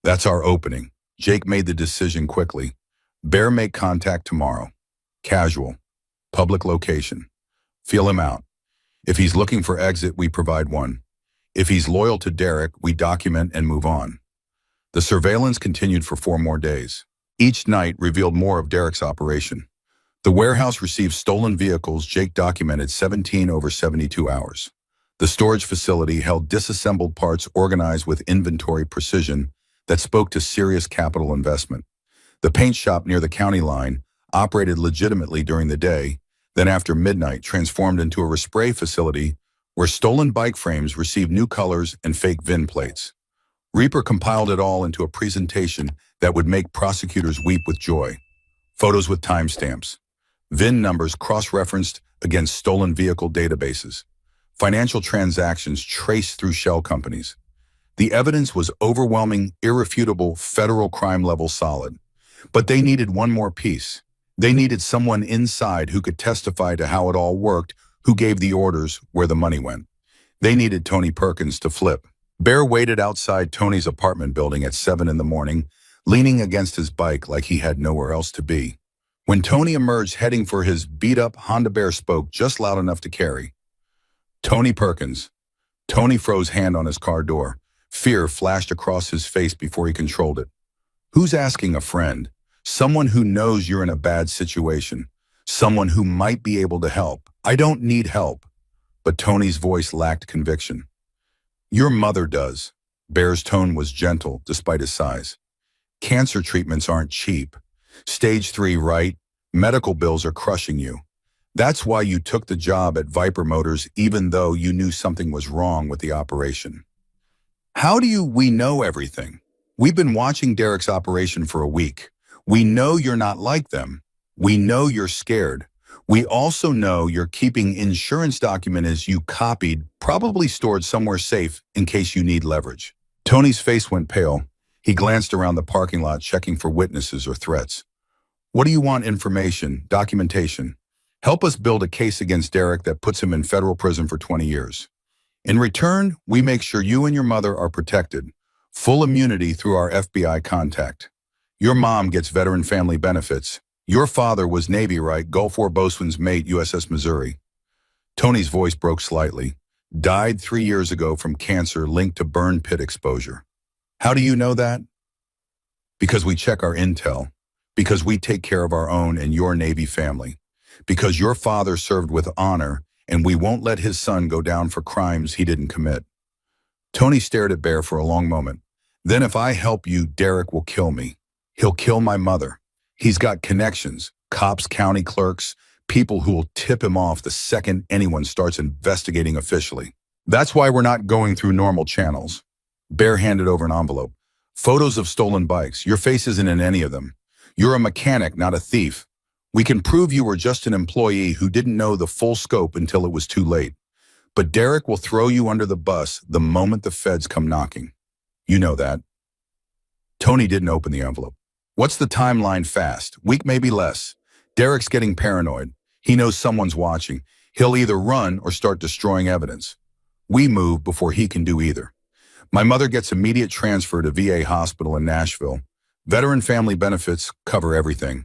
That's our opening. Jake made the decision quickly. Bear, make contact tomorrow. Casual. Public location. Feel him out. If he's looking for exit, we provide one. If he's loyal to Derek, we document and move on. The surveillance continued for 4 more days. Each night revealed more of Derek's operation. The warehouse received stolen vehicles. Jake documented 17 over 72 hours. The storage facility held disassembled parts organized with inventory precision that spoke to serious capital investment. The paint shop near the county line operated legitimately during the day, then after midnight transformed into a respray facility where stolen bike frames received new colors and fake VIN plates. Reaper compiled it all into a presentation that would make prosecutors weep with joy. Photos with timestamps, VIN numbers cross-referenced against stolen vehicle databases, financial transactions traced through shell companies. The evidence was overwhelming, irrefutable, federal crime level solid. But they needed one more piece. They needed someone inside who could testify to how it all worked, who gave the orders, where the money went. They needed Tony Perkins to flip. Bear waited outside Tony's apartment building at 7 in the morning, leaning against his bike like he had nowhere else to be. When Tony emerged heading for his beat-up Honda Bear spoke just loud enough to carry. Tony Perkins. Tony froze hand on his car door. Fear flashed across his face before he controlled it. Who's asking a friend? Someone who knows you're in a bad situation. Someone who might be able to help. I don't need help. But Tony's voice lacked conviction. Your mother does. Bear's tone was gentle despite his size. Cancer treatments aren't cheap. Stage 3, right? Medical bills are crushing you. That's why you took the job at Viper Motors even though you knew something was wrong with the operation. How do we know everything? We've been watching Derek's operation for a week. We know you're not like them. We know you're scared. We also know you're keeping insurance documents you copied, probably stored somewhere safe in case you need leverage. Tony's face went pale. He glanced around the parking lot checking for witnesses or threats. What do you want? Information, documentation. Help us build a case against Derek that puts him in federal prison for 20 years. In return, we make sure you and your mother are protected. Full immunity through our FBI contact. Your mom gets veteran family benefits. Your father was Navy, right? Gulf War boatswain's mate, USS Missouri. Tony's voice broke slightly. Died 3 years ago from cancer linked to burn pit exposure. How do you know that? Because we check our intel. Because we take care of our own and your Navy family. Because your father served with honor and we won't let his son go down for crimes he didn't commit. Tony stared at Bear for a long moment. Then if I help you, Derek will kill me. He'll kill my mother. He's got connections, cops, county clerks, people who will tip him off the second anyone starts investigating officially. That's why we're not going through normal channels. Bear handed over an envelope. Photos of stolen bikes. Your face isn't in any of them. You're a mechanic, not a thief. We can prove you were just an employee who didn't know the full scope until it was too late. But Derek will throw you under the bus the moment the feds come knocking. You know that. Tony didn't open the envelope. What's the timeline? Fast. Week, maybe less. Derek's getting paranoid. He knows someone's watching. He'll either run or start destroying evidence. We move before he can do either. My mother gets immediate transfer to VA hospital in Nashville. Veteran family benefits cover everything.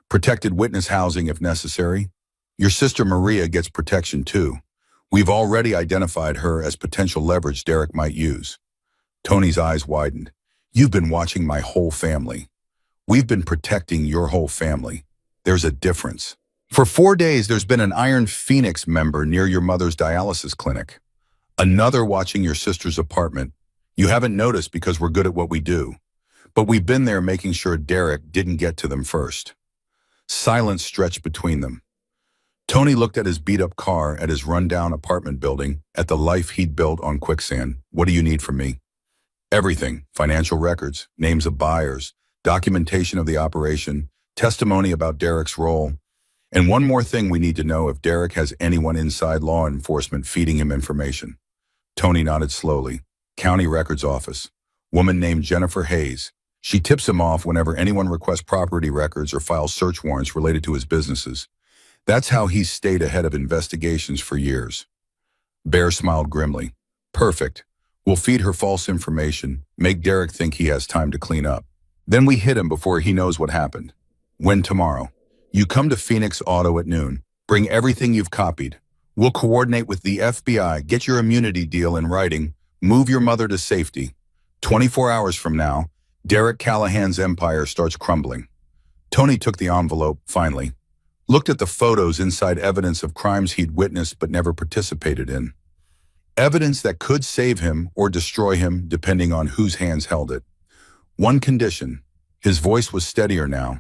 Protected witness housing if necessary. Your sister Maria gets protection too. We've already identified her as potential leverage Derek might use. Tony's eyes widened. You've been watching my whole family. We've been protecting your whole family. There's a difference. For 4 days, there's been an Iron Phoenix member near your mother's dialysis clinic. Another watching your sister's apartment. You haven't noticed because we're good at what we do. But we've been there making sure Derek didn't get to them first. Silence stretched between them. Tony looked at his beat-up car, at his run-down apartment building, at the life he'd built on quicksand. What do you need from me? Everything. Financial records, names of buyers, documentation of the operation, testimony about Derek's role. And one more thing we need to know if Derek has anyone inside law enforcement feeding him information. Tony nodded slowly. County Records Office. Woman named Jennifer Hayes. She tips him off whenever anyone requests property records or files search warrants related to his businesses. That's how he's stayed ahead of investigations for years. Bear smiled grimly. Perfect. We'll feed her false information, make Derek think he has time to clean up. Then we hit him before he knows what happened. When tomorrow? You come to Phoenix Auto at noon. Bring everything you've copied. We'll coordinate with the FBI, get your immunity deal in writing, move your mother to safety. 24 hours from now, Derek Callahan's empire starts crumbling. Tony took the envelope, finally, looked at the photos inside evidence of crimes he'd witnessed but never participated in. Evidence that could save him or destroy him depending on whose hands held it. One condition. His voice was steadier now.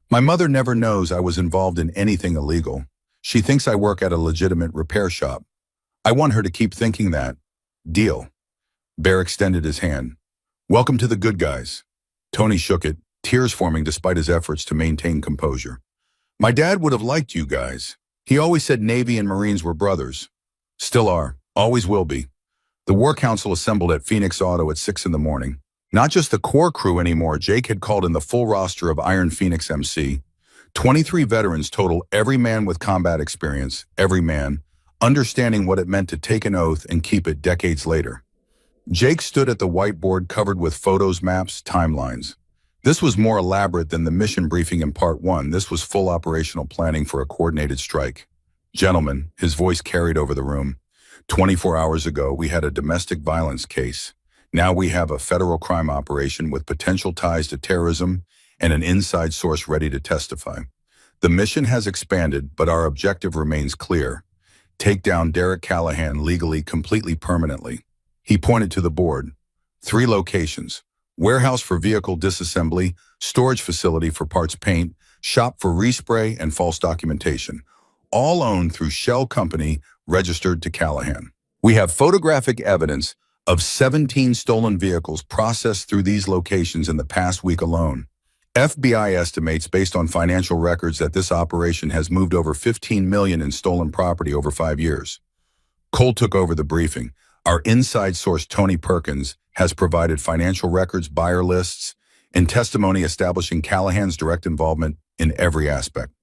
My mother never knows I was involved in anything illegal. She thinks I work at a legitimate repair shop. I want her to keep thinking that. Deal. Bear extended his hand. Welcome to the good guys. Tony shook it, tears forming despite his efforts to maintain composure. My dad would have liked you guys. He always said Navy and Marines were brothers. Still are. Always will be. The War Council assembled at Phoenix Auto at 6 in the morning. Not just the core crew anymore, Jake had called in the full roster of Iron Phoenix MC. 23 veterans total, every man with combat experience, every man, understanding what it meant to take an oath and keep it decades later. Jake stood at the whiteboard covered with photos, maps, timelines. This was more elaborate than the mission briefing in Part 1. This was full operational planning for a coordinated strike. Gentlemen, his voice carried over the room. 24 hours ago, we had a domestic violence case. Now we have a federal crime operation with potential ties to terrorism and an inside source ready to testify. The mission has expanded, but our objective remains clear. Take down Derek Callahan legally, completely, permanently. He pointed to the board. 3 locations. Warehouse for vehicle disassembly, storage facility for parts paint, shop for respray and false documentation. All owned through Shell Company, registered to Callahan. We have photographic evidence of 17 stolen vehicles processed through these locations in the past week alone. FBI estimates, based on financial records, that this operation has moved over $15 million in stolen property over 5 years. Cole took over the briefing. Our inside source, Tony Perkins, has provided financial records, buyer lists, and testimony establishing Callahan's direct involvement in every aspect.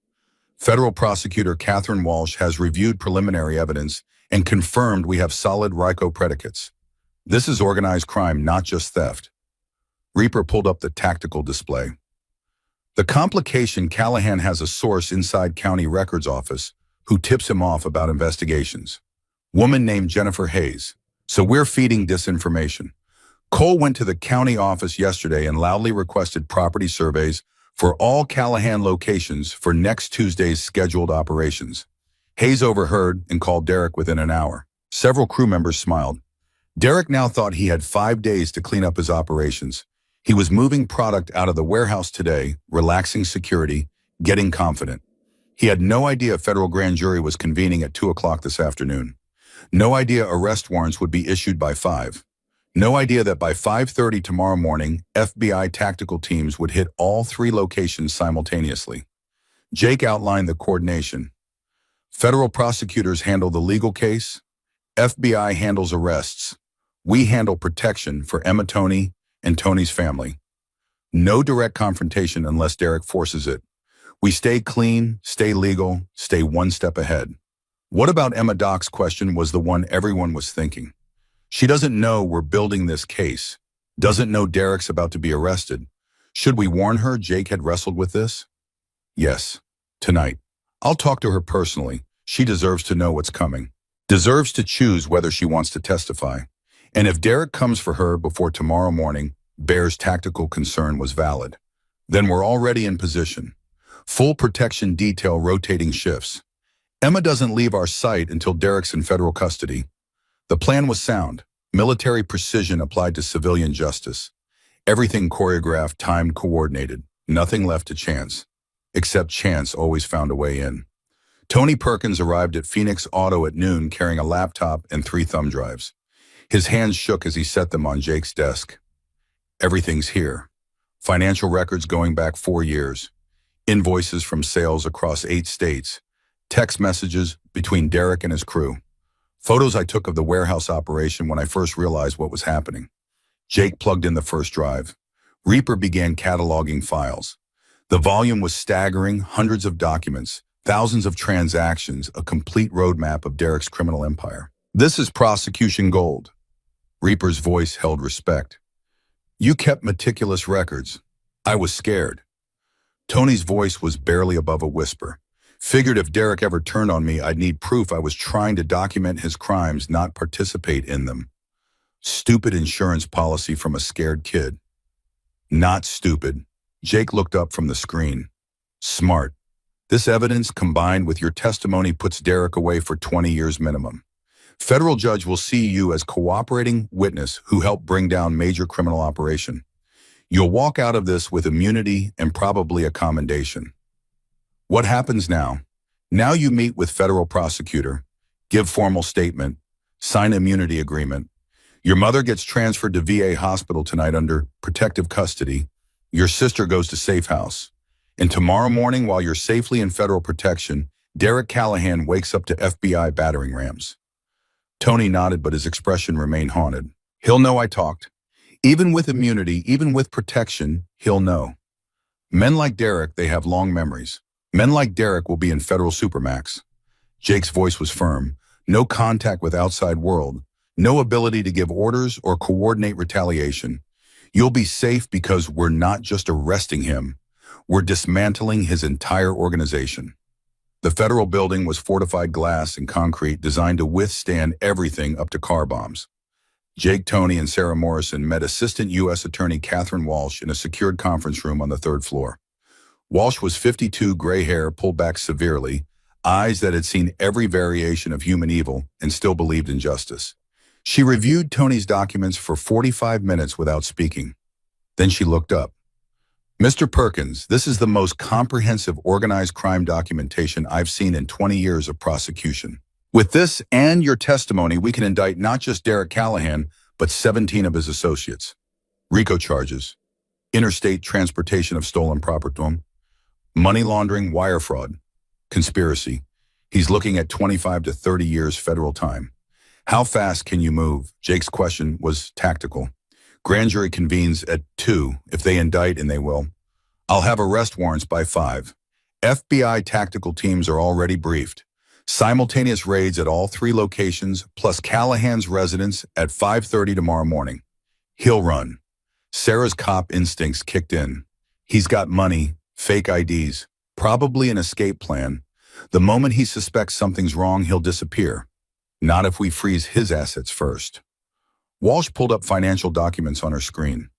Federal prosecutor Catherine Walsh has reviewed preliminary evidence and confirmed we have solid RICO predicates. This is organized crime, not just theft. Reaper pulled up the tactical display. The complication: Callahan has a source inside county records office who tips him off about investigations. Woman named Jennifer Hayes. So we're feeding disinformation. Cole went to the county office yesterday and loudly requested property surveys for all Callahan locations for next Tuesday's scheduled operations. Hayes overheard and called Derek within an hour. Several crew members smiled. Derek now thought he had 5 days to clean up his operations. He was moving product out of the warehouse today, relaxing security, getting confident. He had no idea a federal grand jury was convening at 2 o'clock this afternoon. No idea arrest warrants would be issued by 5. No idea that by 5:30 tomorrow morning, FBI tactical teams would hit all 3 locations simultaneously. Jake outlined the coordination. Federal prosecutors handle the legal case. FBI handles arrests. We handle protection for Emma, Tony, and Tony's family. No direct confrontation unless Derek forces it. We stay clean, stay legal, stay one step ahead. What about Emma? Doc's question was the one everyone was thinking. She doesn't know we're building this case. Doesn't know Derek's about to be arrested. Should we warn her? Jake had wrestled with this. Yes, tonight. I'll talk to her personally. She deserves to know what's coming. Deserves to choose whether she wants to testify. And if Derek comes for her before tomorrow morning, Bear's tactical concern was valid. Then we're already in position. Full protection detail, rotating shifts. Emma doesn't leave our site until Derek's in federal custody. The plan was sound. Military precision applied to civilian justice. Everything choreographed, timed, coordinated. Nothing left to chance. Except chance always found a way in. Tony Perkins arrived at Phoenix Auto at noon carrying a laptop and 3 thumb drives. His hands shook as he set them on Jake's desk. Everything's here. Financial records going back 4 years. Invoices from sales across 8 states. Text messages between Derek and his crew. Photos I took of the warehouse operation when I first realized what was happening. Jake plugged in the first drive. Reaper began cataloging files. The volume was staggering, hundreds of documents, thousands of transactions, a complete roadmap of Derek's criminal empire. This is prosecution gold. Reaper's voice held respect. You kept meticulous records. I was scared. Tony's voice was barely above a whisper. Figured if Derek ever turned on me, I'd need proof I was trying to document his crimes, not participate in them. Stupid insurance policy from a scared kid. Not stupid. Jake looked up from the screen. Smart. This evidence, combined with your testimony, puts Derek away for 20 years minimum. Federal judge will see you as cooperating witness who helped bring down major criminal operation. You'll walk out of this with immunity and probably a commendation. What happens now? Now you meet with federal prosecutor, give formal statement, sign immunity agreement. Your mother gets transferred to VA hospital tonight under protective custody. Your sister goes to safe house. And tomorrow morning, while you're safely in federal protection, Derek Callahan wakes up to FBI battering rams. Tony nodded, but his expression remained haunted. He'll know I talked. Even with immunity, even with protection, he'll know. Men like Derek, they have long memories. Men like Derek will be in federal supermax. Jake's voice was firm. No contact with outside world. No ability to give orders or coordinate retaliation. You'll be safe because we're not just arresting him. We're dismantling his entire organization. The federal building was fortified glass and concrete designed to withstand everything up to car bombs. Jake, Tony, and Sarah Morrison met Assistant U.S. Attorney Catherine Walsh in a secured conference room on the third floor. Walsh was 52, gray hair pulled back severely, eyes that had seen every variation of human evil and still believed in justice. She reviewed Tony's documents for 45 minutes without speaking. Then she looked up. Mr. Perkins, this is the most comprehensive organized crime documentation I've seen in 20 years of prosecution. With this and your testimony, we can indict not just Derek Callahan, but 17 of his associates. RICO charges, interstate transportation of stolen property, money laundering, wire fraud, conspiracy. He's looking at 25 to 30 years federal time. How fast can you move? Jake's question was tactical. Grand jury convenes at 2, if they indict, and they will. I'll have arrest warrants by 5. FBI tactical teams are already briefed. Simultaneous raids at all 3 locations, plus Callahan's residence at 5:30 tomorrow morning. He'll run. Sarah's cop instincts kicked in. He's got money, fake IDs, probably an escape plan. The moment he suspects something's wrong, he'll disappear. Not if we freeze his assets first. Walsh pulled up financial documents on her screen.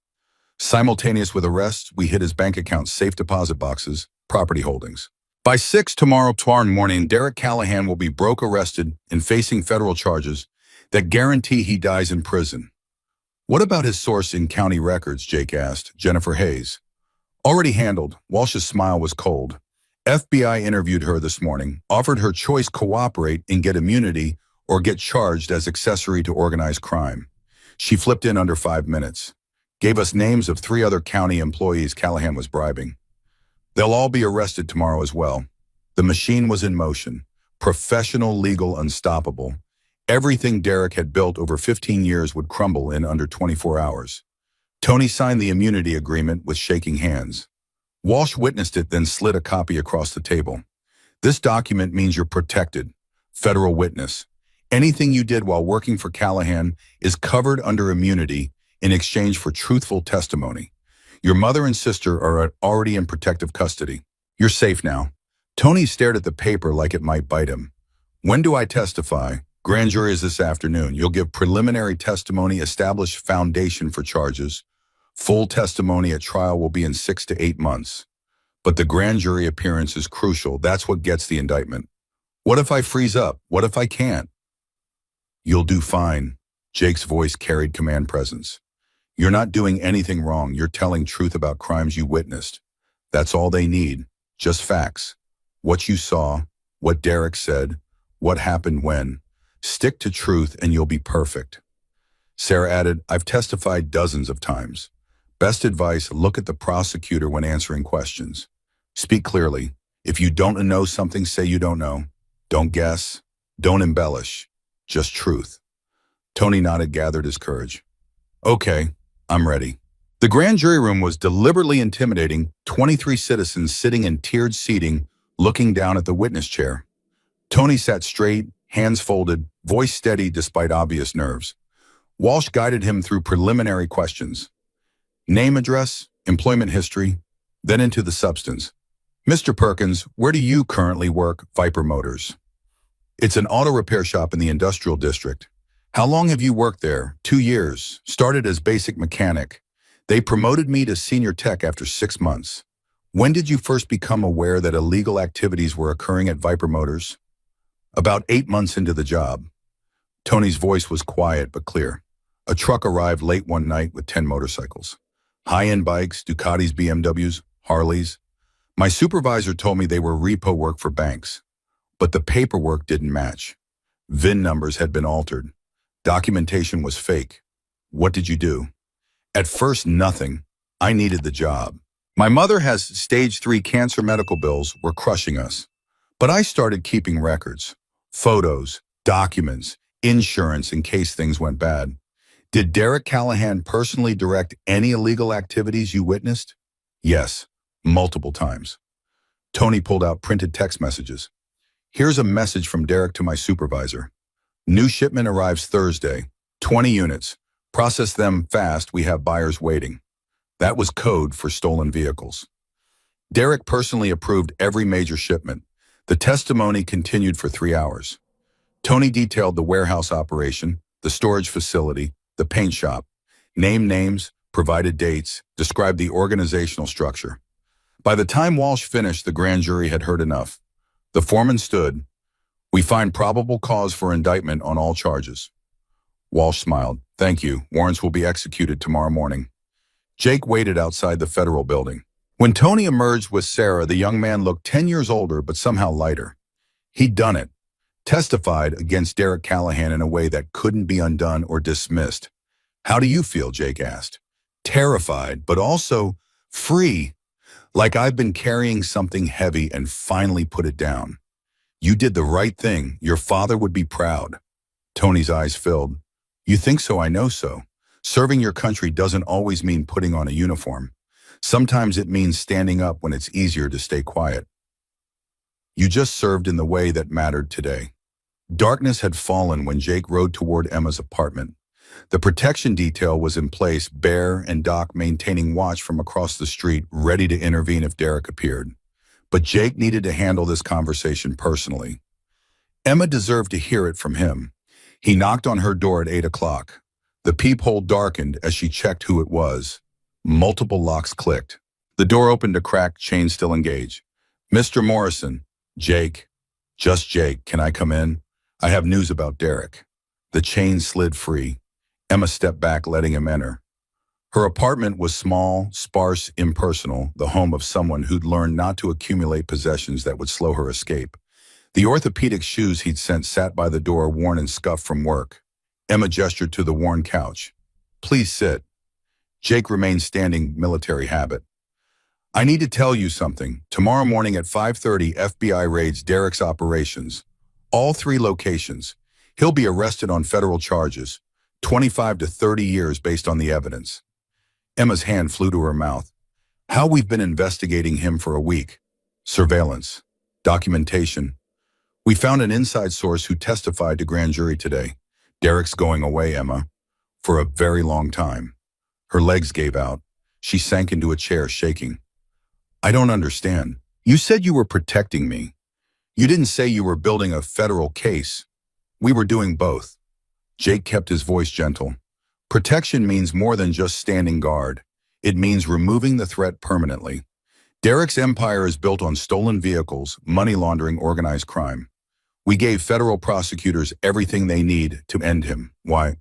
Simultaneous with arrests, we hit his bank account, safe deposit boxes, property holdings. By 6 tomorrow morning, Derek Callahan will be broke arrested and facing federal charges that guarantee he dies in prison. What about his source in county records, Jake asked, Jennifer Hayes. Already handled. Walsh's smile was cold. FBI interviewed her this morning, offered her choice: cooperate and get immunity or get charged as accessory to organized crime. She flipped in under 5 minutes. Gave us names of 3 other county employees Callahan was bribing. They'll all be arrested tomorrow as well. The machine was in motion. Professional, legal, unstoppable. Everything Derek had built over 15 years would crumble in under 24 hours. Tony signed the immunity agreement with shaking hands. Walsh witnessed it, then slid a copy across the table. This document means you're protected. Federal witness. Anything you did while working for Callahan is covered under immunity in exchange for truthful testimony. Your mother and sister are already in protective custody. You're safe now. Tony stared at the paper like it might bite him. When do I testify? Grand jury is this afternoon. You'll give preliminary testimony, establish foundation for charges. Full testimony at trial will be in 6 to 8 months. But the grand jury appearance is crucial. That's what gets the indictment. What if I freeze up? What if I can't? You'll do fine. Jake's voice carried command presence. You're not doing anything wrong. You're telling truth about crimes you witnessed. That's all they need. Just facts. What you saw, what Derek said, what happened when. Stick to truth and you'll be perfect. Sarah added, I've testified dozens of times. Best advice, look at the prosecutor when answering questions. Speak clearly. If you don't know something, say you don't know. Don't guess. Don't embellish. Just truth. Tony nodded, gathered his courage. Okay, I'm ready. The grand jury room was deliberately intimidating, 23 citizens sitting in tiered seating, looking down at the witness chair. Tony sat straight, hands folded, voice steady despite obvious nerves. Walsh guided him through preliminary questions. Name, address, employment history, then into the substance. Mr. Perkins, where do you currently work? Viper Motors. It's an auto repair shop in the industrial district. How long have you worked there? 2 years. Started as basic mechanic. They promoted me to senior tech after 6 months. When did you first become aware that illegal activities were occurring at Viper Motors? About 8 months into the job. Tony's voice was quiet but clear. A truck arrived late one night with 10 motorcycles. High-end bikes, Ducatis, BMWs, Harleys. My supervisor told me they were repo work for banks. But the paperwork didn't match. VIN numbers had been altered. Documentation was fake. What did you do? At first, nothing. I needed the job. My mother has stage 3 cancer. Medical bills were crushing us. But I started keeping records, photos, documents, insurance in case things went bad. Did Derek Callahan personally direct any illegal activities you witnessed? Yes, multiple times. Tony pulled out printed text messages. Here's a message from Derek to my supervisor. New shipment arrives Thursday. 20 units. Process them fast, we have buyers waiting. That was code for stolen vehicles. Derek personally approved every major shipment. The testimony continued for 3 hours. Tony detailed the warehouse operation, the storage facility, the paint shop, named names, provided dates, described the organizational structure. By the time Walsh finished, the grand jury had heard enough. The foreman stood. We find probable cause for indictment on all charges. Walsh smiled. Thank you. Warrants will be executed tomorrow morning. Jake waited outside the federal building. When Tony emerged with Sarah, the young man looked 10 years older but somehow lighter. He'd done it. Testified against Derek Callahan in a way that couldn't be undone or dismissed. How do you feel? Jake asked. Terrified, but also free. Like I've been carrying something heavy and finally put it down. You did the right thing. Your father would be proud. Tony's eyes filled. You think so? I know so. Serving your country doesn't always mean putting on a uniform. Sometimes it means standing up when it's easier to stay quiet. You just served in the way that mattered today. Darkness had fallen when Jake rode toward Emma's apartment. The protection detail was in place, Bear and Doc maintaining watch from across the street, ready to intervene if Derek appeared. But Jake needed to handle this conversation personally. Emma deserved to hear it from him. He knocked on her door at 8 o'clock. The peephole darkened as she checked who it was. Multiple locks clicked. The door opened a crack, chain still engaged. Mr. Morrison. Jake. Just Jake. Can I come in? I have news about Derek. The chain slid free. Emma stepped back, letting him enter. Her apartment was small, sparse, impersonal, the home of someone who'd learned not to accumulate possessions that would slow her escape. The orthopedic shoes he'd sent sat by the door, worn and scuffed from work. Emma gestured to the worn couch. Please sit. Jake remained standing, military habit. I need to tell you something. Tomorrow morning at 5:30, FBI raids Derek's operations. All 3 locations. He'll be arrested on federal charges. 25 to 30 years based on the evidence. Emma's hand flew to her mouth. How we've been investigating him for a week. Surveillance. Documentation. We found an inside source who testified to grand jury today. Derek's going away, Emma. For a very long time. Her legs gave out. She sank into a chair, shaking. I don't understand. You said you were protecting me. You didn't say you were building a federal case. We were doing both. Jake kept his voice gentle. Protection means more than just standing guard. It means removing the threat permanently. Derek's empire is built on stolen vehicles, money laundering, organized crime. We gave federal prosecutors everything they need to end him. Why?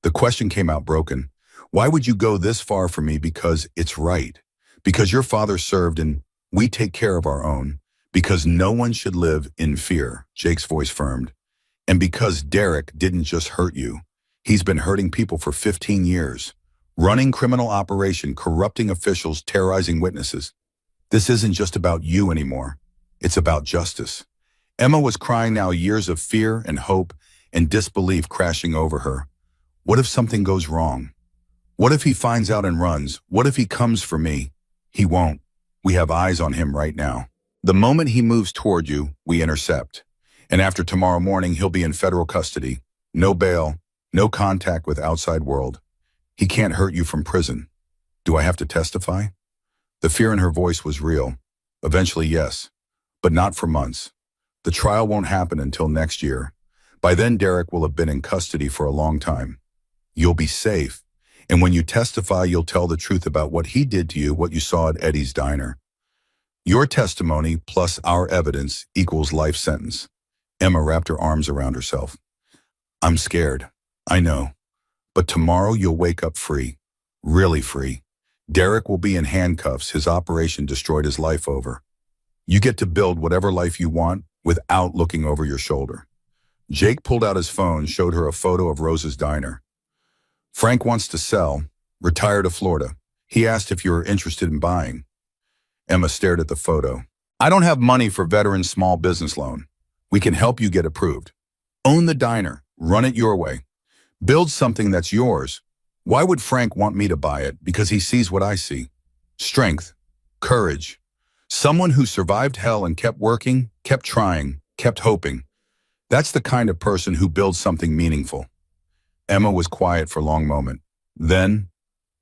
The question came out broken. Why would you go this far for me? Because it's right. Because your father served and we take care of our own. Because no one should live in fear, Jake's voice firmed. And because Derek didn't just hurt you. He's been hurting people for 15 years. Running criminal operation, corrupting officials, terrorizing witnesses. This isn't just about you anymore. It's about justice. Emma was crying now, years of fear and hope and disbelief crashing over her. What if something goes wrong? What if he finds out and runs? What if he comes for me? He won't. We have eyes on him right now. The moment he moves toward you, we intercept. And after tomorrow morning, he'll be in federal custody. No bail, no contact with outside world. He can't hurt you from prison. Do I have to testify? The fear in her voice was real. Eventually, yes, but not for months. The trial won't happen until next year. By then, Derek will have been in custody for a long time. You'll be safe. And when you testify, you'll tell the truth about what he did to you, what you saw at Eddie's diner. Your testimony plus our evidence equals life sentence. Emma wrapped her arms around herself. I'm scared. I know. But tomorrow you'll wake up free. Really free. Derek will be in handcuffs. His operation destroyed his life over. You get to build whatever life you want without looking over your shoulder. Jake pulled out his phone, showed her a photo of Rose's diner. Frank wants to sell, retire to Florida. He asked if you were interested in buying. Emma stared at the photo. I don't have money for veteran small business loan. We can help you get approved. Own the diner, run it your way. Build something that's yours. Why would Frank want me to buy it? Because he sees what I see. Strength, courage. Someone who survived hell and kept working, kept trying, kept hoping. That's the kind of person who builds something meaningful. Emma was quiet for a long moment. Then,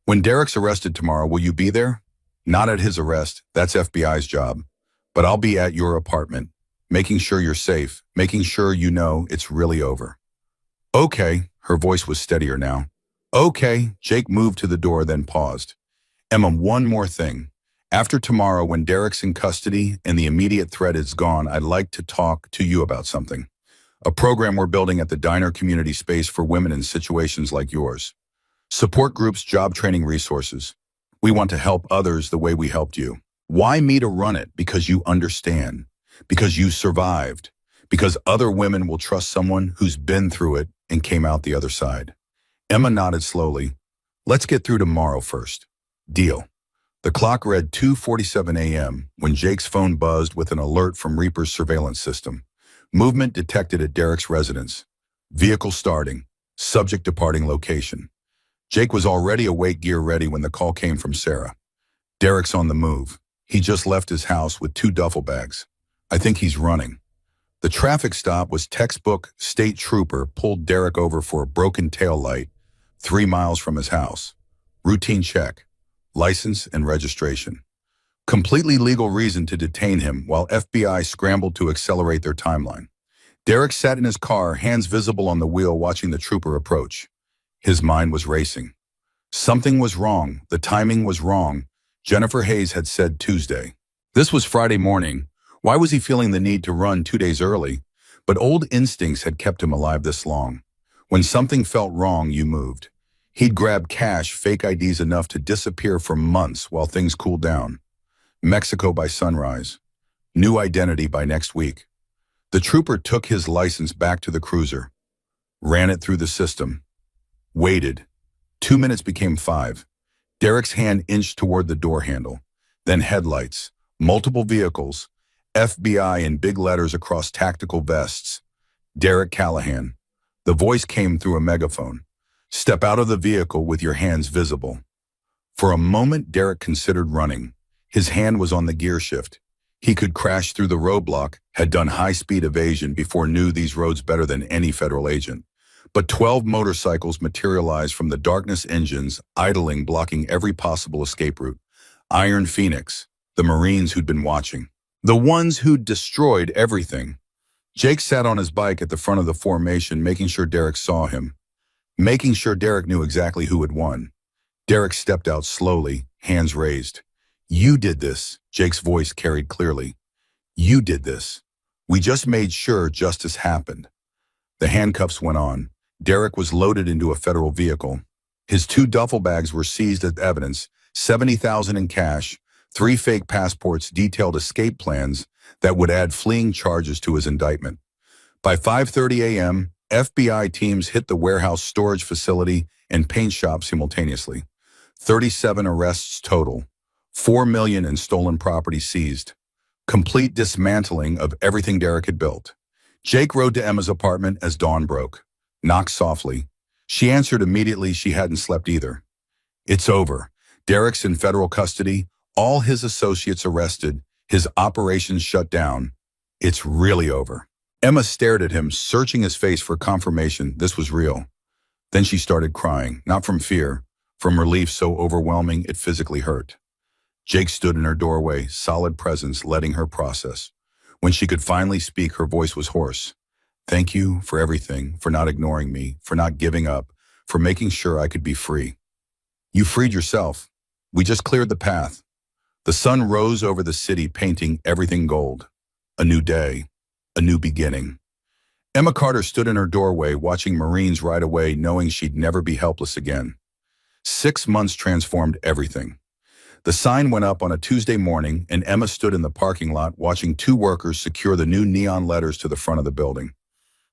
when Derek's arrested tomorrow, will you be there? Not at his arrest, that's FBI's job. But I'll be at your apartment, making sure you're safe, making sure you know it's really over. Okay, her voice was steadier now. Okay, Jake moved to the door, then paused. Emma, one more thing. After tomorrow, when Derek's in custody and the immediate threat is gone, I'd like to talk to you about something. A program we're building at the Diner Community Space for women in situations like yours. Support groups, job training resources. We want to help others the way we helped you. Why me to run it? Because you understand. Because you survived. Because other women will trust someone who's been through it and came out the other side. Emma nodded slowly. Let's get through tomorrow first. Deal. The clock read 2:47 a.m. when Jake's phone buzzed with an alert from Reaper's surveillance system. Movement detected at Derek's residence. Vehicle starting. Subject departing location. Jake was already awake, gear ready, when the call came from Sarah. Derek's on the move. He just left his house with 2 duffel bags. I think he's running. The traffic stop was textbook. State trooper pulled Derek over for a broken tail light 3 miles from his house. Routine check. License and registration. Completely legal reason to detain him while FBI scrambled to accelerate their timeline. Derek sat in his car, hands visible on the wheel, watching the trooper approach. His mind was racing. Something was wrong. The timing was wrong. Jennifer Hayes had said Tuesday. This was Friday morning. Why was he feeling the need to run 2 days early? But old instincts had kept him alive this long. When something felt wrong, you moved. He'd grab cash, fake IDs enough to disappear for months while things cooled down. Mexico by sunrise. New identity by next week. The trooper took his license back to the cruiser. Ran it through the system. Waited. 2 minutes became 5. Derek's hand inched toward the door handle. Then headlights. Multiple vehicles. FBI in big letters across tactical vests. Derek Callahan. The voice came through a megaphone. Step out of the vehicle with your hands visible. For a moment, Derek considered running. His hand was on the gear shift. He could crash through the roadblock, had done high-speed evasion before, knew these roads better than any federal agent. But 12 motorcycles materialized from the darkness, engines idling, blocking every possible escape route. Iron Phoenix, the Marines who'd been watching. The ones who'd destroyed everything. Jake sat on his bike at the front of the formation, making sure Derek saw him. Making sure Derek knew exactly who had won. Derek stepped out slowly, hands raised. You did this, Jake's voice carried clearly. You did this. We just made sure justice happened. The handcuffs went on. Derek was loaded into a federal vehicle. His 2 duffel bags were seized as evidence, $70,000 in cash, 3 fake passports, detailed escape plans that would add fleeing charges to his indictment. By 5:30 a.m., FBI teams hit the warehouse, storage facility, and paint shop simultaneously. 37 arrests total. $4 million in stolen property seized. Complete dismantling of everything Derek had built. Jake rode to Emma's apartment as dawn broke. Knocked softly. She answered immediately. She hadn't slept either. It's over. Derek's in federal custody. All his associates arrested. His operations shut down. It's really over. Emma stared at him, searching his face for confirmation this was real. Then she started crying, not from fear, from relief so overwhelming it physically hurt. Jake stood in her doorway, solid presence, letting her process. When she could finally speak, her voice was hoarse. Thank you for everything, for not ignoring me, for not giving up, for making sure I could be free. You freed yourself. We just cleared the path. The sun rose over the city, painting everything gold. A new day, a new beginning. Emma Carter stood in her doorway, watching Marines ride away, knowing she'd never be helpless again. 6 months transformed everything. The sign went up on a Tuesday morning, and Emma stood in the parking lot watching two workers secure the new neon letters to the front of the building.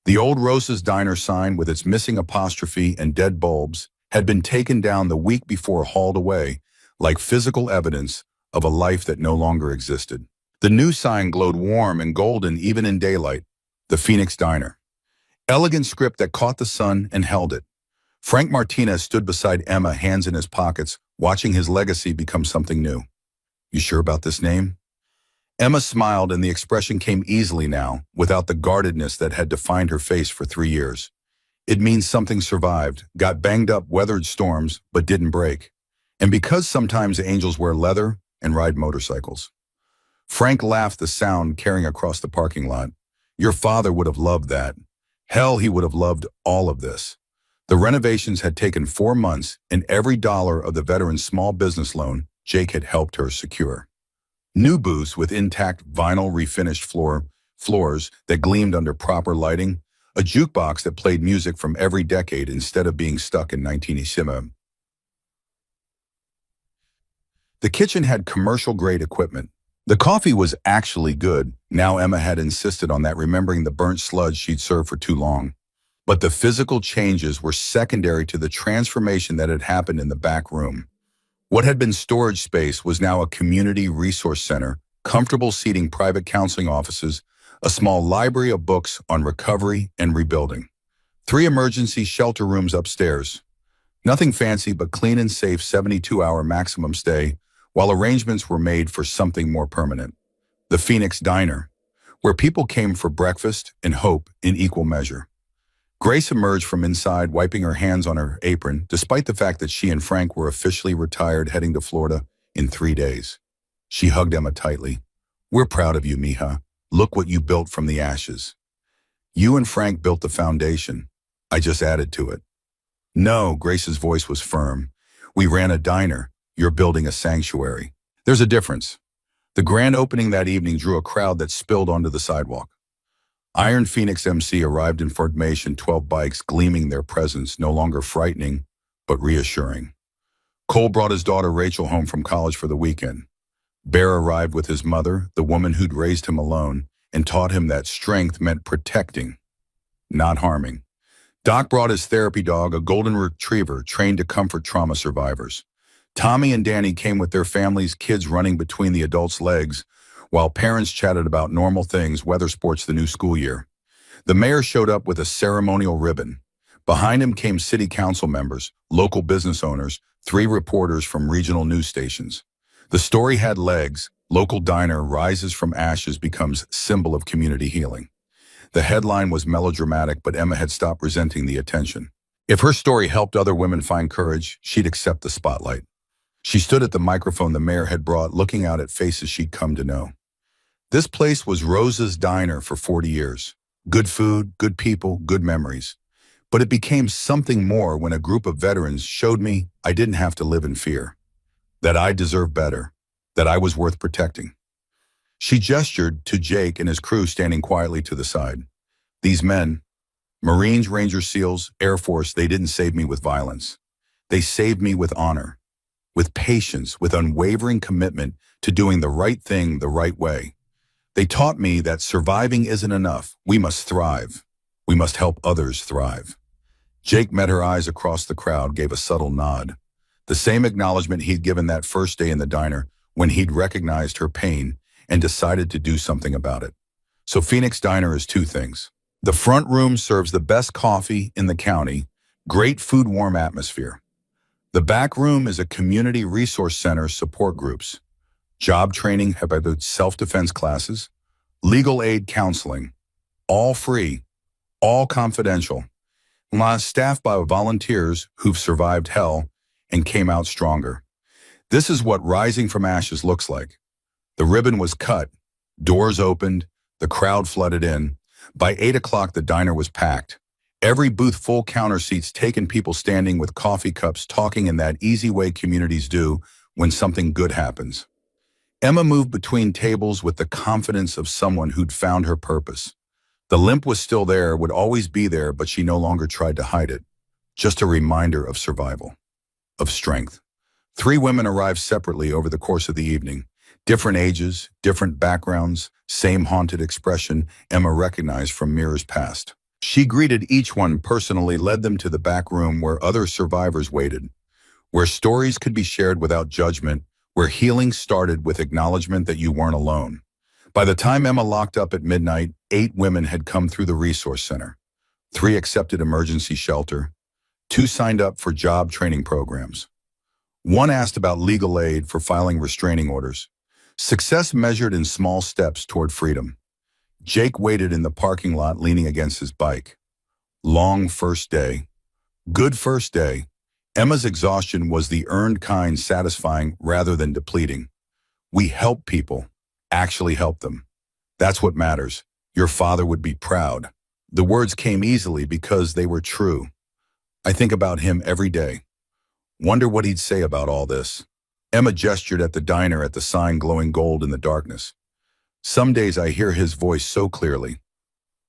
The old Rosa's Diner sign, with its missing apostrophe and dead bulbs, had been taken down the week before, hauled away, like physical evidence of a life that no longer existed. The new sign glowed warm and golden even in daylight. The Phoenix Diner. Elegant script that caught the sun and held it. Frank Martinez stood beside Emma, hands in his pockets, watching his legacy become something new. "You sure about this name?" Emma smiled, and the expression came easily now, without the guardedness that had defined her face for 3 years. "It means something survived, got banged up, weathered storms, but didn't break. And because sometimes angels wear leather and ride motorcycles." Frank laughed, the sound carrying across the parking lot. "Your father would have loved that. Hell, he would have loved all of this." The renovations had taken 4 months, and every dollar of the veteran's small business loan Jake had helped her secure. New booths with intact vinyl refinished floors that gleamed under proper lighting, a jukebox that played music from every decade instead of being stuck in 1987. The kitchen had commercial-grade equipment. The coffee was actually good. Now Emma had insisted on that, remembering the burnt sludge she'd served for too long. But the physical changes were secondary to the transformation that had happened in the back room. What had been storage space was now a community resource center, comfortable seating, private counseling offices, a small library of books on recovery and rebuilding. 3 emergency shelter rooms upstairs. Nothing fancy, but clean and safe 72-hour maximum stay, while arrangements were made for something more permanent. The Phoenix Diner, where people came for breakfast and hope in equal measure. Grace emerged from inside, wiping her hands on her apron, despite the fact that she and Frank were officially retired, heading to Florida in 3 days. She hugged Emma tightly. "We're proud of you, mija. Look what you built from the ashes." "You and Frank built the foundation. I just added to it." "No," Grace's voice was firm. "We ran a diner. You're building a sanctuary. There's a difference." The grand opening that evening drew a crowd that spilled onto the sidewalk. Iron Phoenix MC arrived in formation, 12 bikes gleaming, their presence no longer frightening, but reassuring. Cole brought his daughter Rachel home from college for the weekend. Bear arrived with his mother, the woman who'd raised him alone, and taught him that strength meant protecting, not harming. Doc brought his therapy dog, a golden retriever trained to comfort trauma survivors. Tommy and Danny came with their families, kids running between the adults' legs, while parents chatted about normal things, weather, sports, the new school year. The mayor showed up with a ceremonial ribbon. Behind him came city council members, local business owners, 3 reporters from regional news stations. The story had legs. Local diner rises from ashes, becomes symbol of community healing. The headline was melodramatic, but Emma had stopped resenting the attention. If her story helped other women find courage, she'd accept the spotlight. She stood at the microphone the mayor had brought, looking out at faces she'd come to know. This place was Rosa's Diner for 40 years. Good food, good people, good memories. But it became something more when a group of veterans showed me I didn't have to live in fear, that I deserved better, that I was worth protecting. She gestured to Jake and his crew standing quietly to the side. These men, Marines, Ranger SEALs, Air Force, they didn't save me with violence. They saved me with honor, with patience, with unwavering commitment to doing the right thing the right way. They taught me that surviving isn't enough. We must thrive. We must help others thrive. Jake met her eyes across the crowd, gave a subtle nod. The same acknowledgement he'd given that first day in the diner when he'd recognized her pain and decided to do something about it. So Phoenix Diner is 2 things. The front room serves the best coffee in the county, great food, warm atmosphere. The back room is a community resource center, support groups, job training, self-defense classes, legal aid counseling, all free, all confidential, staffed by volunteers who've survived hell and came out stronger. This is what rising from ashes looks like. The ribbon was cut, doors opened, the crowd flooded in. By 8 o'clock, the diner was packed. Every booth full, counter seats taken, people standing with coffee cups, talking in that easy way communities do when something good happens. Emma moved between tables with the confidence of someone who'd found her purpose. The limp was still there, would always be there, but she no longer tried to hide it. Just a reminder of survival, of strength. 3 women arrived separately over the course of the evening. Different ages, different backgrounds, same haunted expression Emma recognized from mirrors past. She greeted each one personally, led them to the back room where other survivors waited, where stories could be shared without judgment, where healing started with acknowledgement that you weren't alone. By the time Emma locked up at midnight, 8 women had come through the resource center. 3 accepted emergency shelter. 2 signed up for job training programs. 1 asked about legal aid for filing restraining orders. Success measured in small steps toward freedom. Jake waited in the parking lot leaning against his bike. Long first day. Good first day. Emma's exhaustion was the earned kind, satisfying rather than depleting. We help people, actually help them. That's what matters. Your father would be proud. The words came easily because they were true. I think about him every day. Wonder what he'd say about all this. Emma gestured at the diner at the sign glowing gold in the darkness. Some days I hear his voice so clearly.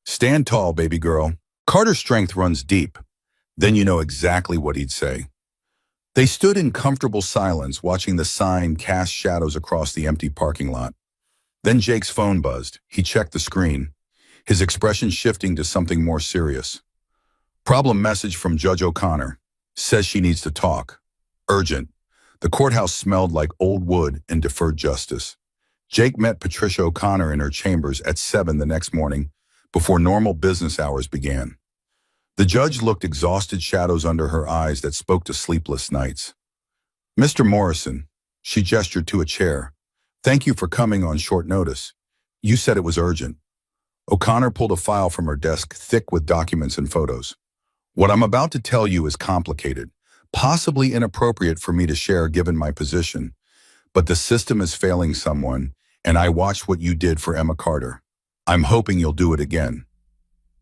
Stand tall, baby girl. Carter's strength runs deep. Then you know exactly what he'd say. They stood in comfortable silence, watching the sign cast shadows across the empty parking lot. Then Jake's phone buzzed. He checked the screen, his expression shifting to something more serious. Problem message from Judge O'Connor. Says she needs to talk. Urgent. The courthouse smelled like old wood and deferred justice. Jake met Patricia O'Connor in her chambers at 7 the next morning, before normal business hours began. The judge looked exhausted, shadows under her eyes that spoke to sleepless nights. Mr. Morrison, she gestured to a chair. Thank you for coming on short notice. You said it was urgent. O'Connor pulled a file from her desk, thick with documents and photos. What I'm about to tell you is complicated, possibly inappropriate for me to share given my position, but the system is failing someone, and I watched what you did for Emma Carter. I'm hoping you'll do it again.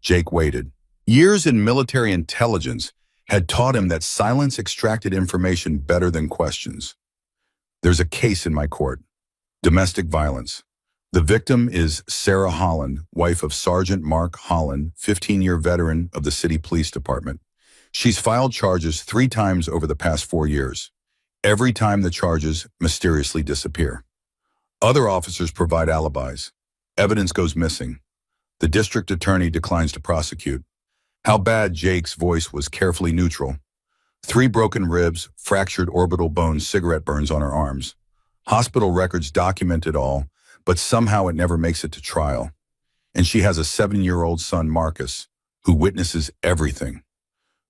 Jake waited. Years in military intelligence had taught him that silence extracted information better than questions. There's a case in my court. Domestic violence. The victim is Sarah Holland, wife of Sergeant Mark Holland, 15-year veteran of the city police department. She's filed charges 3 times over the past 4 years. Every time the charges mysteriously disappear. Other officers provide alibis. Evidence goes missing. The district attorney declines to prosecute. How bad? Jake's voice was carefully neutral. 3 broken ribs, fractured orbital bones, cigarette burns on her arms. Hospital records document it all, but somehow it never makes it to trial. And she has a 7-year-old son, Marcus, who witnesses everything.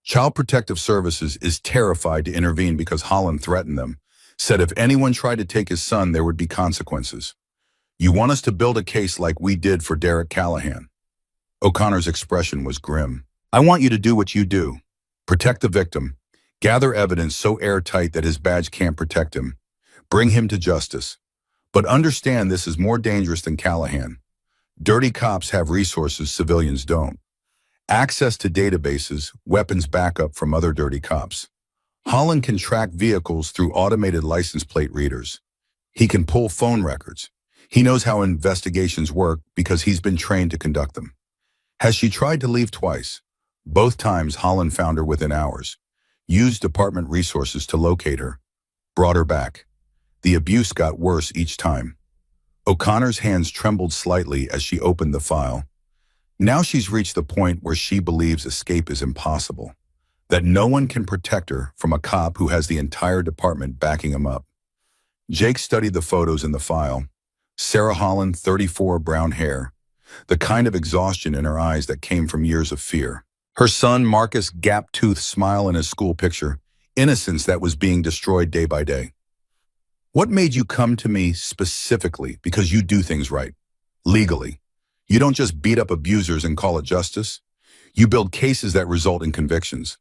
Child Protective Services is terrified to intervene because Holland threatened them, said if anyone tried to take his son, there would be consequences. You want us to build a case like we did for Derek Callahan? O'Connor's expression was grim. I want you to do what you do. Protect the victim. Gather evidence so airtight that his badge can't protect him. Bring him to justice. But understand this is more dangerous than Callahan. Dirty cops have resources civilians don't. Access to databases, weapons backup from other dirty cops. Holland can track vehicles through automated license plate readers. He can pull phone records. He knows how investigations work because he's been trained to conduct them. Has she tried to leave twice? Both times Holland found her within hours. Used department resources to locate her. Brought her back. The abuse got worse each time. O'Connor's hands trembled slightly as she opened the file. Now she's reached the point where she believes escape is impossible. That no one can protect her from a cop who has the entire department backing him up. Jake studied the photos in the file. Sarah Holland, 34, brown hair. The kind of exhaustion in her eyes that came from years of fear. Her son, Marcus, gap-toothed smile in his school picture. Innocence that was being destroyed day by day. What made you come to me specifically? Because you do things right. Legally. You don't just beat up abusers and call it justice. You build cases that result in convictions.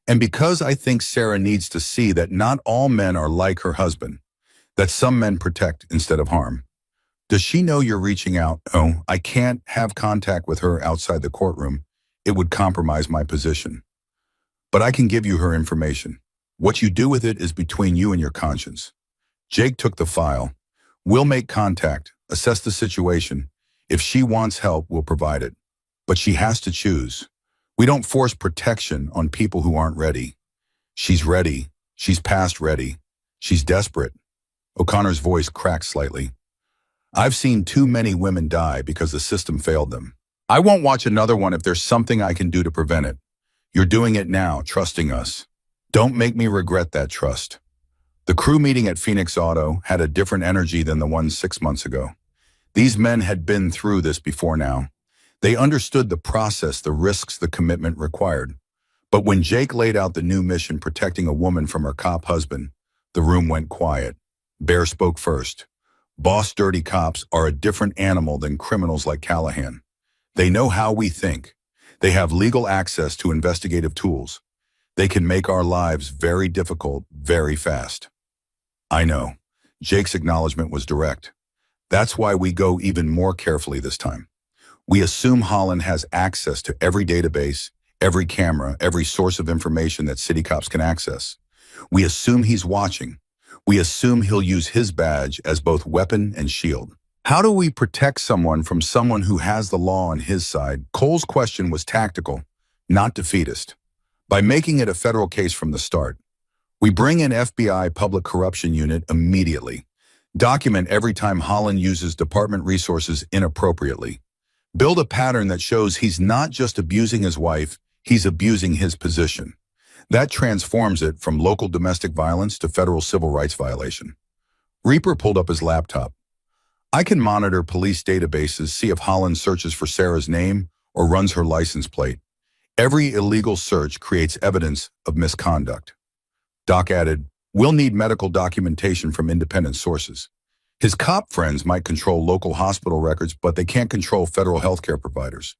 And because I think Sarah needs to see that not all men are like her husband, that some men protect instead of harm. Does she know you're reaching out? Oh, I can't have contact with her outside the courtroom. It would compromise my position. But I can give you her information. What you do with it is between you and your conscience. Jake took the file. We'll make contact, assess the situation. If she wants help, we'll provide it. But she has to choose. We don't force protection on people who aren't ready. She's ready. She's past ready. She's desperate. O'Connor's voice cracked slightly. I've seen too many women die because the system failed them. I won't watch another one if there's something I can do to prevent it. You're doing it now, trusting us. Don't make me regret that trust. The crew meeting at Phoenix Auto had a different energy than the one 6 months ago. These men had been through this before now. They understood the process, the risks, the commitment required. But when Jake laid out the new mission protecting a woman from her cop husband, the room went quiet. Bear spoke first. Boss dirty cops are a different animal than criminals like Callahan. They know how we think. They have legal access to investigative tools. They can make our lives very difficult, very fast. I know. Jake's acknowledgement was direct. That's why we go even more carefully this time. We assume Holland has access to every database, every camera, every source of information that city cops can access. We assume he's watching. We assume he'll use his badge as both weapon and shield. How do we protect someone from someone who has the law on his side? Cole's question was tactical, not defeatist. By making it a federal case from the start, we bring in FBI Public Corruption Unit immediately. Document every time Holland uses department resources inappropriately. Build a pattern that shows he's not just abusing his wife, he's abusing his position. That transforms it from local domestic violence to federal civil rights violation. Reaper pulled up his laptop. I can monitor police databases, see if Holland searches for Sarah's name or runs her license plate. Every illegal search creates evidence of misconduct. Doc added, we'll need medical documentation from independent sources. His cop friends might control local hospital records, but they can't control federal healthcare providers.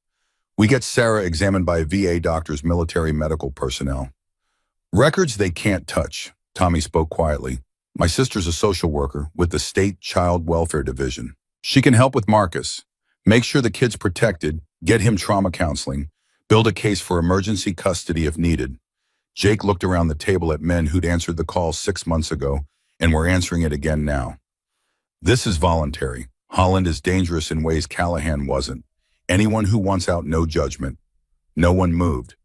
We get Sarah examined by VA doctors, military medical personnel. Records they can't touch, Tommy spoke quietly. My sister's a social worker with the State Child Welfare Division. She can help with Marcus. Make sure the kid's protected, get him trauma counseling, build a case for emergency custody if needed. Jake looked around the table at men who'd answered the call 6 months ago and were answering it again now. This is voluntary. Holland is dangerous in ways Callahan wasn't. Anyone who wants out, no judgment. No one moved.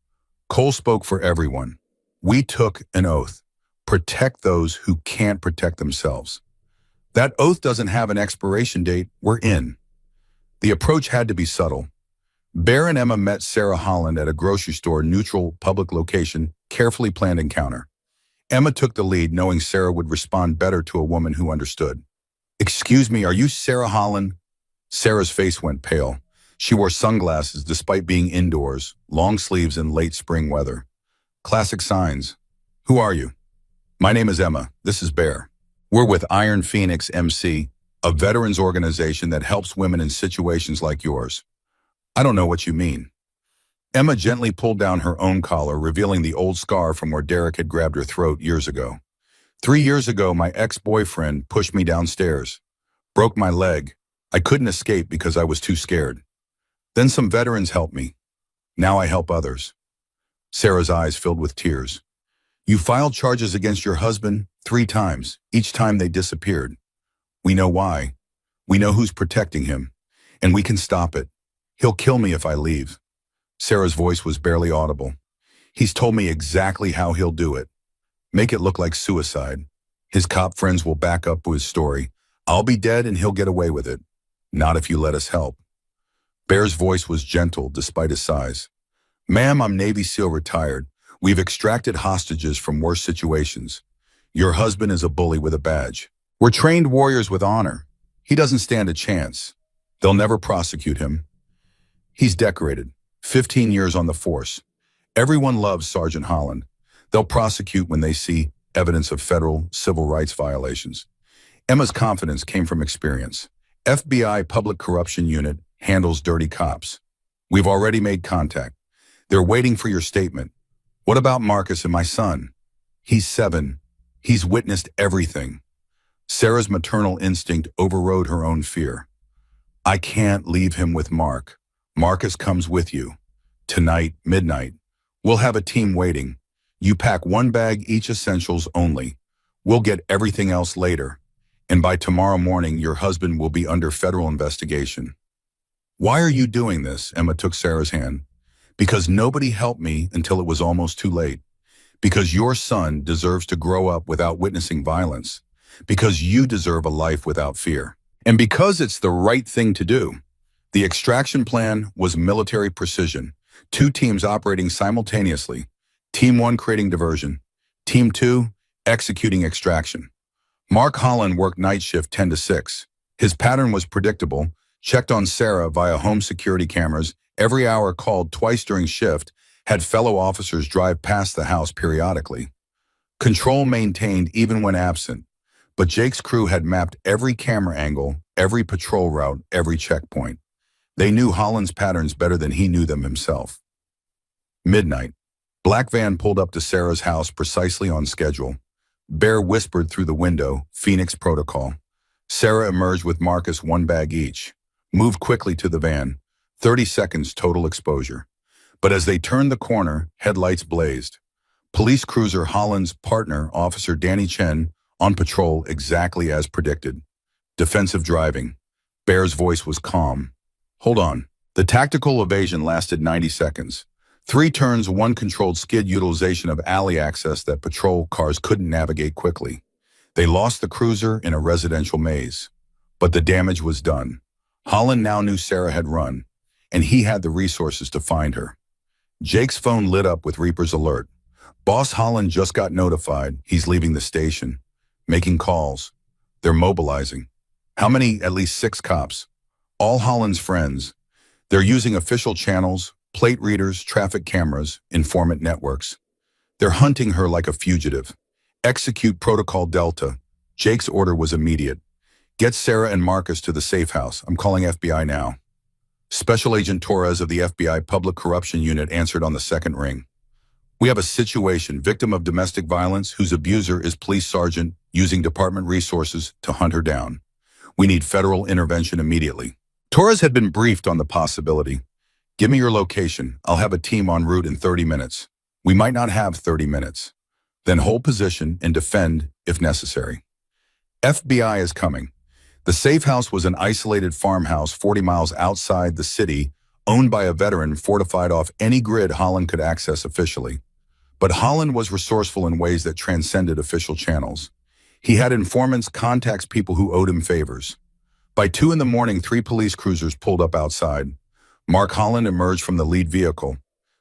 Cole spoke for everyone. We took an oath. Protect those who can't protect themselves. That oath doesn't have an expiration date. We're in. The approach had to be subtle. Bear and Emma met Sarah Holland at a grocery store, neutral, public location, carefully planned encounter. Emma took the lead, knowing Sarah would respond better to a woman who understood. Excuse me, are you Sarah Holland? Sarah's face went pale. She wore sunglasses despite being indoors, long sleeves in late spring weather. Classic signs. Who are you? My name is Emma. This is Bear. We're with Iron Phoenix MC, a veterans organization that helps women in situations like yours. I don't know what you mean. Emma gently pulled down her own collar, revealing the old scar from where Derek had grabbed her throat years ago. 3 years ago, my ex-boyfriend pushed me downstairs, broke my leg. I couldn't escape because I was too scared. Then some veterans helped me. Now I help others. Sarah's eyes filled with tears. You filed charges against your husband 3 times. Each time they disappeared. We know why. We know who's protecting him. And we can stop it. He'll kill me if I leave. Sarah's voice was barely audible. He's told me exactly how he'll do it. Make it look like suicide. His cop friends will back up his story. I'll be dead and he'll get away with it. Not if you let us help. Bear's voice was gentle despite his size. Ma'am, I'm Navy SEAL retired. We've extracted hostages from worse situations. Your husband is a bully with a badge. We're trained warriors with honor. He doesn't stand a chance. They'll never prosecute him. He's decorated. 15 years on the force. Everyone loves Sergeant Holland. They'll prosecute when they see evidence of federal civil rights violations. Emma's confidence came from experience. FBI Public Corruption Unit handles dirty cops. We've already made contact. They're waiting for your statement. What about Marcus and my son? He's 7. He's witnessed everything. Sarah's maternal instinct overrode her own fear. I can't leave him with Mark. Marcus comes with you. Tonight, midnight. We'll have a team waiting. You pack 1 bag each, essentials only. We'll get everything else later. And by tomorrow morning, your husband will be under federal investigation. Why are you doing this? Emma took Sarah's hand. Because nobody helped me until it was almost too late. Because your son deserves to grow up without witnessing violence. Because you deserve a life without fear. And because it's the right thing to do. The extraction plan was military precision. 2 teams operating simultaneously. Team 1 creating diversion. Team 2 executing extraction. Mark Holland worked night shift 10 to 6. His pattern was predictable, checked on Sarah via home security cameras, every hour called twice during shift, had fellow officers drive past the house periodically. Control maintained even when absent, but Jake's crew had mapped every camera angle, every patrol route, every checkpoint. They knew Holland's patterns better than he knew them himself. Midnight. Black van pulled up to Sarah's house precisely on schedule. Bear whispered through the window, Phoenix protocol. Sarah emerged with Marcus 1 bag each. Moved quickly to the van. 30 seconds total exposure. But as they turned the corner, headlights blazed. Police cruiser Holland's partner, Officer Danny Chen, on patrol exactly as predicted. Defensive driving. Bear's voice was calm. Hold on. The tactical evasion lasted 90 seconds. 3 turns, 1 controlled skid, utilization of alley access that patrol cars couldn't navigate quickly. They lost the cruiser in a residential maze. But the damage was done. Holland now knew Sarah had run, and he had the resources to find her. Jake's phone lit up with Reaper's alert. Boss Holland just got notified he's leaving the station. Making calls. They're mobilizing. How many? At least 6 cops. All Holland's friends. They're using official channels, plate readers, traffic cameras, informant networks. They're hunting her like a fugitive. Execute Protocol Delta. Jake's order was immediate. Get Sarah and Marcus to the safe house. I'm calling FBI now. Special Agent Torres of the FBI Public Corruption Unit answered on the second ring. We have a situation, victim of domestic violence whose abuser is police sergeant using department resources to hunt her down. We need federal intervention immediately. Torres had been briefed on the possibility. Give me your location. I'll have a team en route in 30 minutes. We might not have 30 minutes. Then hold position and defend if necessary. FBI is coming. The safe house was an isolated farmhouse 40 miles outside the city, owned by a veteran fortified off any grid Holland could access officially. But Holland was resourceful in ways that transcended official channels. He had informants, contacts, people who owed him favors. By 2 in the morning, 3 police cruisers pulled up outside. Mark Holland emerged from the lead vehicle,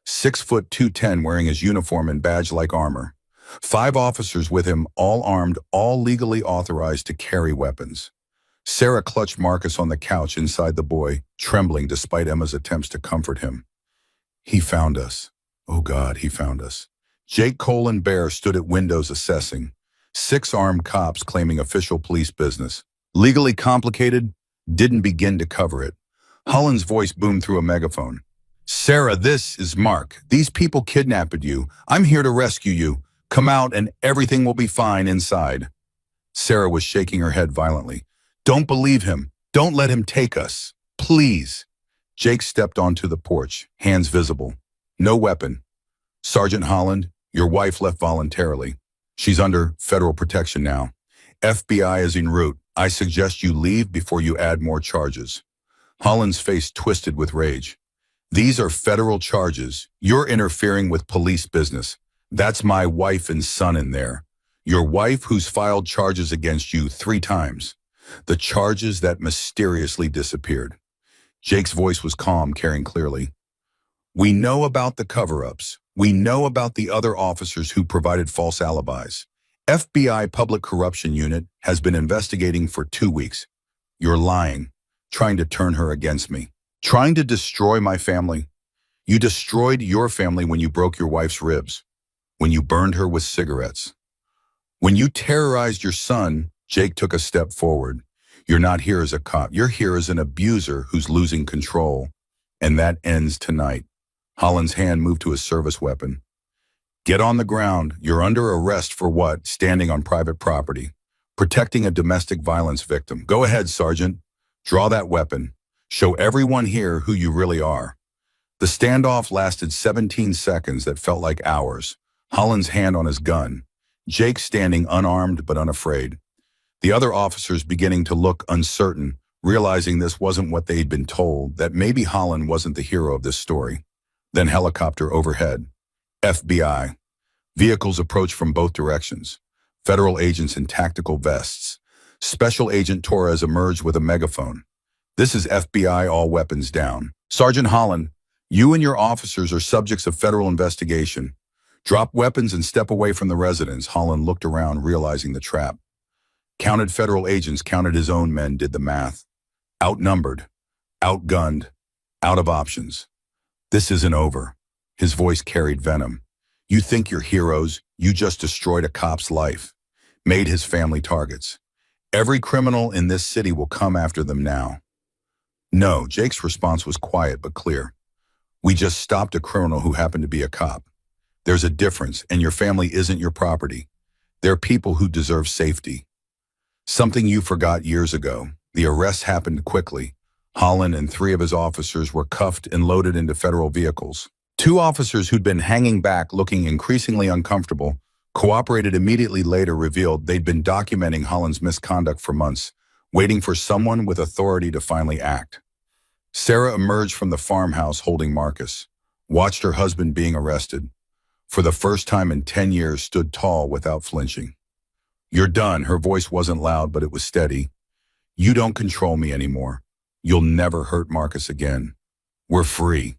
6 foot 210, wearing his uniform and badge-like armor. 5 officers with him, all armed, all legally authorized to carry weapons. Sarah clutched Marcus on the couch inside the boy, trembling despite Emma's attempts to comfort him. He found us. Oh God, he found us. Jake, Cole, and Bear stood at windows assessing. 6 armed cops claiming official police business. Legally complicated, didn't begin to cover it. Holland's voice boomed through a megaphone. Sarah, this is Mark. These people kidnapped you. I'm here to rescue you. Come out and everything will be fine inside. Sarah was shaking her head violently. Don't believe him. Don't let him take us. Please. Jake stepped onto the porch, hands visible. No weapon. Sergeant Holland, your wife left voluntarily. She's under federal protection now. FBI is en route. I suggest you leave before you add more charges. Holland's face twisted with rage. These are federal charges. You're interfering with police business. That's my wife and son in there. Your wife who's filed charges against you 3 times. The charges that mysteriously disappeared. Jake's voice was calm, carrying clearly. We know about the cover-ups. We know about the other officers who provided false alibis. FBI Public Corruption Unit has been investigating for 2 weeks. You're lying, trying to turn her against me, trying to destroy my family. You destroyed your family when you broke your wife's ribs, when you burned her with cigarettes. When you terrorized your son, Jake took a step forward. You're not here as a cop. You're here as an abuser who's losing control. And that ends tonight. Holland's hand moved to his service weapon. Get on the ground. You're under arrest for what? Standing on private property. Protecting a domestic violence victim. Go ahead, Sergeant. Draw that weapon. Show everyone here who you really are. The standoff lasted 17 seconds that felt like hours. Holland's hand on his gun. Jake standing unarmed but unafraid. The other officers beginning to look uncertain, realizing this wasn't what they'd been told, that maybe Holland wasn't the hero of this story. Then helicopter overhead. FBI. Vehicles approached from both directions. Federal agents in tactical vests. Special Agent Torres emerged with a megaphone. "This is FBI, all weapons down. Sergeant Holland, you and your officers are subjects of federal investigation. Drop weapons and step away from the residence." Holland looked around, realizing the trap. Counted federal agents, counted his own men, did the math. Outnumbered, outgunned, out of options. "This isn't over." His voice carried venom. "You think you're heroes, you just destroyed a cop's life, made his family targets. Every criminal in this city will come after them now." "No," Jake's response was quiet but clear. "We just stopped a criminal who happened to be a cop. There's a difference, and your family isn't your property. They're people who deserve safety." Something you forgot years ago. The arrest happened quickly. Holland and 3 of his officers were cuffed and loaded into federal vehicles. 2 officers who'd been hanging back, looking increasingly uncomfortable, cooperated immediately later, revealed they'd been documenting Holland's misconduct for months, waiting for someone with authority to finally act. Sarah emerged from the farmhouse holding Marcus, watched her husband being arrested. For the first time in 10 years, stood tall without flinching. "You're done." Her voice wasn't loud, but it was steady. "You don't control me anymore. You'll never hurt Marcus again. We're free."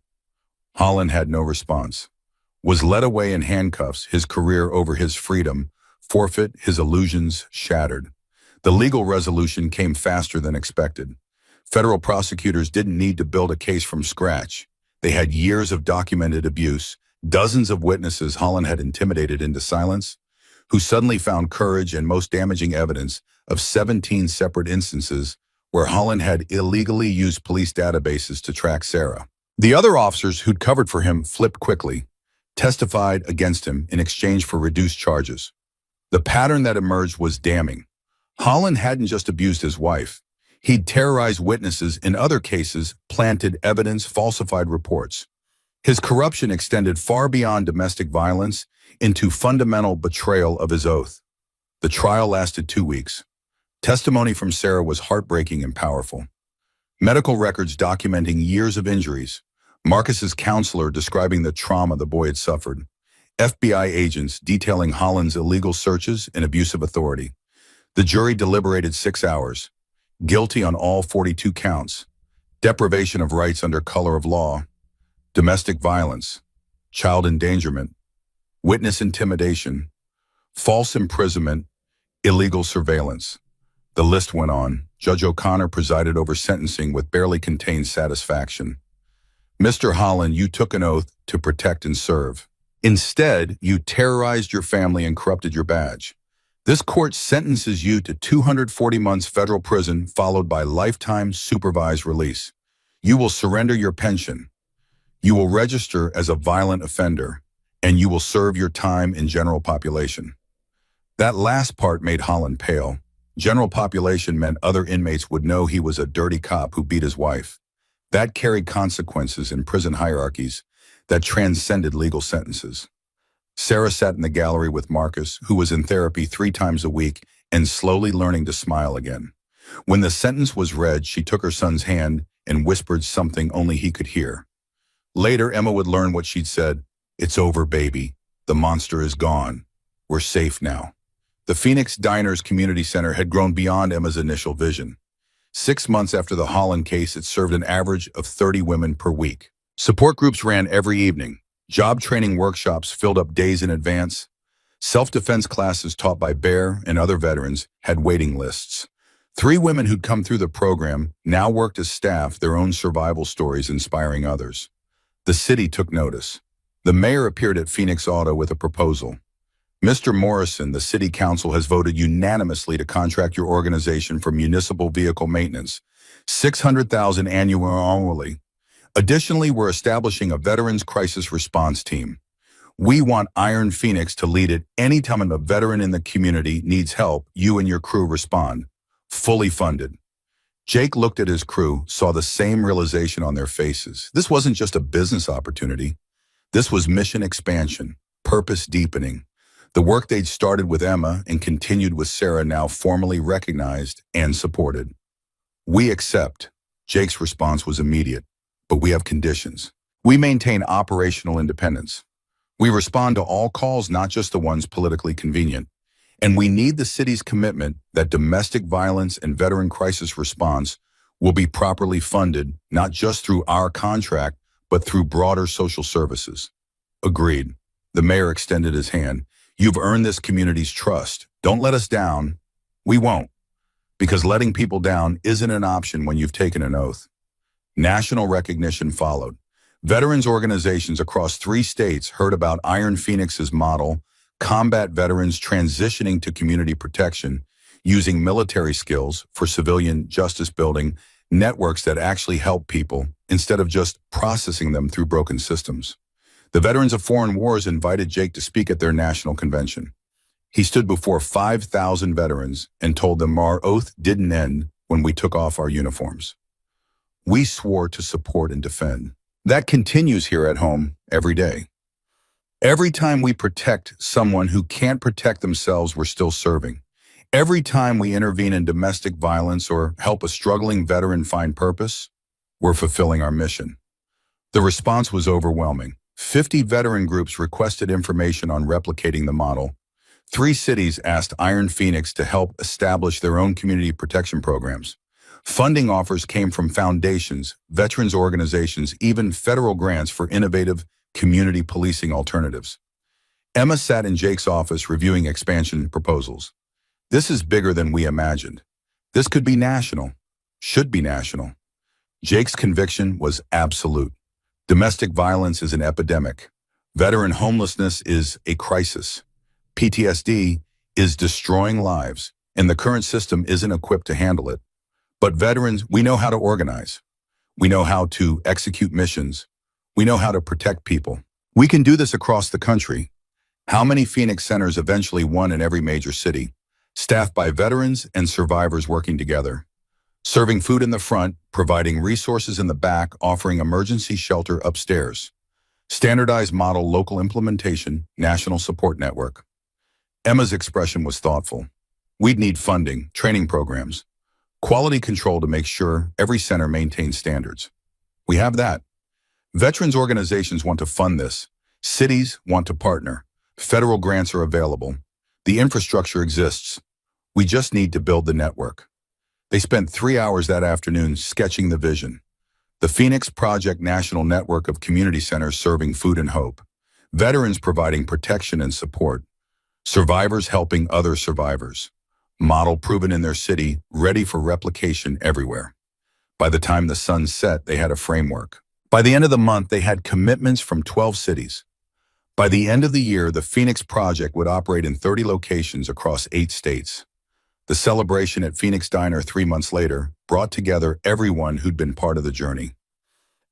Holland had no response. Was led away in handcuffs, his career over his freedom, forfeit, his illusions shattered. The legal resolution came faster than expected. Federal prosecutors didn't need to build a case from scratch. They had years of documented abuse, dozens of witnesses Holland had intimidated into silence, who suddenly found courage, and most damaging evidence of 17 separate instances where Holland had illegally used police databases to track Sarah. The other officers who'd covered for him flipped quickly, testified against him in exchange for reduced charges. The pattern that emerged was damning. Holland hadn't just abused his wife. He'd terrorized witnesses in other cases, planted evidence, falsified reports. His corruption extended far beyond domestic violence into fundamental betrayal of his oath. The trial lasted 2 weeks. Testimony from Sarah was heartbreaking and powerful. Medical records documenting years of injuries. Marcus's counselor describing the trauma the boy had suffered. FBI agents detailing Holland's illegal searches and abuse of authority. The jury deliberated 6 hours. Guilty on all 42 counts. Deprivation of rights under color of law. Domestic violence. Child endangerment. Witness intimidation. False imprisonment. Illegal surveillance. The list went on. Judge O'Connor presided over sentencing with barely contained satisfaction. "Mr. Holland, you took an oath to protect and serve. Instead, you terrorized your family and corrupted your badge. This court sentences you to 240 months federal prison, followed by lifetime supervised release. You will surrender your pension. You will register as a violent offender, and you will serve your time in general population." That last part made Holland pale. General population meant other inmates would know he was a dirty cop who beat his wife. That carried consequences in prison hierarchies that transcended legal sentences. Sarah sat in the gallery with Marcus, who was in therapy 3 times a week and slowly learning to smile again. When the sentence was read, she took her son's hand and whispered something only he could hear. Later, Emma would learn what she'd said. "It's over, baby. The monster is gone. We're safe now." The Phoenix Diners Community Center had grown beyond Emma's initial vision. 6 months after the Holland case, it served an average of 30 women per week. Support groups ran every evening. Job training workshops filled up days in advance. Self-defense classes taught by Bear and other veterans had waiting lists. 3 women who'd come through the program now worked as staff, their own survival stories inspiring others. The city took notice. The mayor appeared at Phoenix Auto with a proposal. "Mr. Morrison, the city council has voted unanimously to contract your organization for municipal vehicle maintenance, $600,000 annually. Additionally, we're establishing a Veterans Crisis Response Team. We want Iron Phoenix to lead it. Anytime a veteran in the community needs help, you and your crew respond. Fully funded." Jake looked at his crew, saw the same realization on their faces. This wasn't just a business opportunity. This was mission expansion, purpose deepening. The work they'd started with Emma and continued with Sarah now formally recognized and supported. "We accept." Jake's response was immediate. "But we have conditions. We maintain operational independence. We respond to all calls, not just the ones politically convenient. And we need the city's commitment that domestic violence and veteran crisis response will be properly funded, not just through our contract, but through broader social services. Agreed. The mayor extended his hand. You've earned this community's trust. Don't let us down. We won't. Because letting people down isn't an option when you've taken an oath. National recognition followed. Veterans organizations across 3 states heard about Iron Phoenix's model, combat veterans transitioning to community protection, using military skills for civilian justice building, networks that actually help people instead of just processing them through broken systems. The Veterans of Foreign Wars invited Jake to speak at their national convention. He stood before 5,000 veterans and told them our oath didn't end when we took off our uniforms. We swore to support and defend. That continues here at home every day. Every time we protect someone who can't protect themselves, we're still serving. Every time we intervene in domestic violence or help a struggling veteran find purpose, we're fulfilling our mission. The response was overwhelming. 50 veteran groups requested information on replicating the model. 3 cities asked Iron Phoenix to help establish their own community protection programs. Funding offers came from foundations, veterans organizations, even federal grants for innovative community policing alternatives. Emma sat in Jake's office reviewing expansion proposals. This is bigger than we imagined. This could be national, should be national. Jake's conviction was absolute. Domestic violence is an epidemic. Veteran homelessness is a crisis. PTSD is destroying lives, and the current system isn't equipped to handle it. But veterans, we know how to organize. We know how to execute missions. We know how to protect people. We can do this across the country. How many Phoenix centers, eventually one in every major city, staffed by veterans and survivors working together, serving food in the front, providing resources in the back, offering emergency shelter upstairs. Standardized model, local implementation, national support network. Emma's expression was thoughtful. We'd need funding, training programs, quality control to make sure every center maintains standards. We have that. Veterans organizations want to fund this. Cities want to partner. Federal grants are available. The infrastructure exists. We just need to build the network. They spent 3 hours that afternoon sketching the vision. The Phoenix Project National Network of Community Centers serving food and hope. Veterans providing protection and support. Survivors helping other survivors. Model proven in their city, ready for replication everywhere. By the time the sun set, they had a framework. By the end of the month, they had commitments from 12 cities. By the end of the year, the Phoenix Project would operate in 30 locations across 8 states. The celebration at Phoenix Diner 3 months later brought together everyone who'd been part of the journey.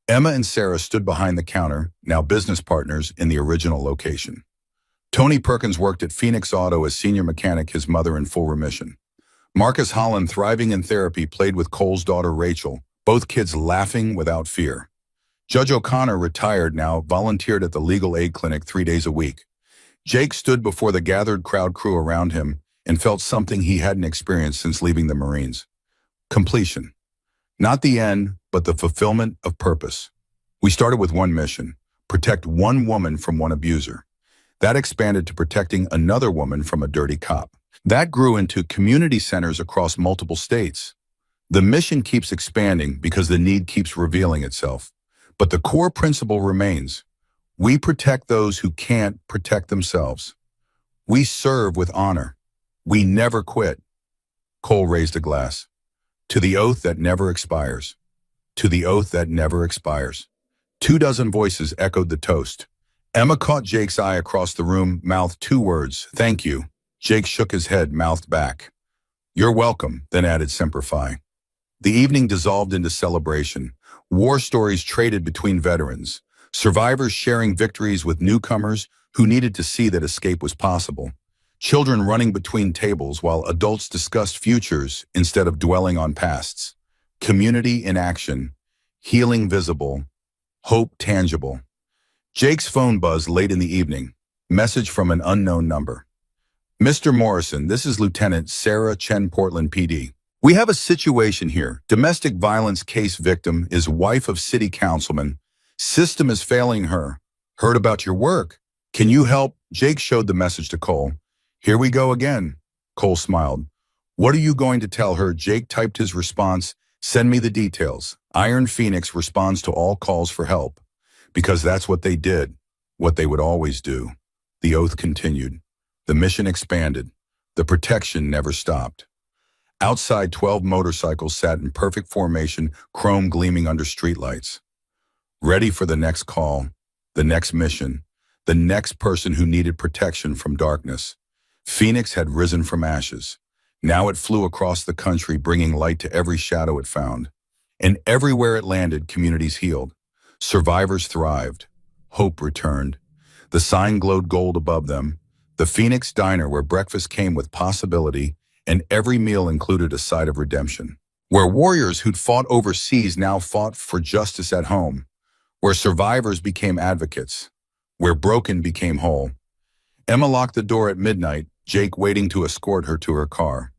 Emma and Sarah stood behind the counter, now business partners in the original location. Tony Perkins worked at Phoenix Auto as senior mechanic, his mother in full remission. Marcus Holland, thriving in therapy, played with Cole's daughter Rachel, both kids laughing without fear. Judge O'Connor, retired now, volunteered at the legal aid clinic 3 days a week. Jake stood before the gathered crowd crew around him and felt something he hadn't experienced since leaving the Marines. Completion. Not the end, but the fulfillment of purpose. We started with one mission: protect one woman from one abuser. That expanded to protecting another woman from a dirty cop. That grew into community centers across multiple states. The mission keeps expanding because the need keeps revealing itself. But the core principle remains: we protect those who can't protect themselves. We serve with honor. We never quit. Cole raised a glass. To the oath that never expires. To the oath that never expires. 24 voices echoed the toast. Emma caught Jake's eye across the room, mouthed 2 words: "Thank you." Jake shook his head, mouthed back, "You're welcome," then added Semper Fi. The evening dissolved into celebration. War stories traded between veterans. Survivors sharing victories with newcomers who needed to see that escape was possible. Children running between tables while adults discussed futures instead of dwelling on pasts. Community in action. Healing visible. Hope tangible. Jake's phone buzzed late in the evening. Message from an unknown number. "Mr. Morrison, this is Lieutenant Sarah Chen, Portland PD. We have a situation here. Domestic violence case victim is wife of city councilman. System is failing her. Heard about your work. Can you help? Jake showed the message to Cole. Here we go again. Cole smiled. What are you going to tell her? Jake typed his response. Send me the details. Iron Phoenix responds to all calls for help. Because that's what they did, what they would always do. The oath continued. The mission expanded. The protection never stopped. Outside, 12 motorcycles sat in perfect formation, chrome gleaming under streetlights. Ready for the next call, the next mission, the next person who needed protection from darkness. Phoenix had risen from ashes. Now it flew across the country, bringing light to every shadow it found. And everywhere it landed, communities healed. Survivors thrived. Hope returned. The sign glowed gold above them. The Phoenix Diner, where breakfast came with possibility, and every meal included a side of redemption. Where warriors who'd fought overseas now fought for justice at home. Where survivors became advocates. Where broken became whole. Emma locked the door at midnight, Jake waiting to escort her to her car.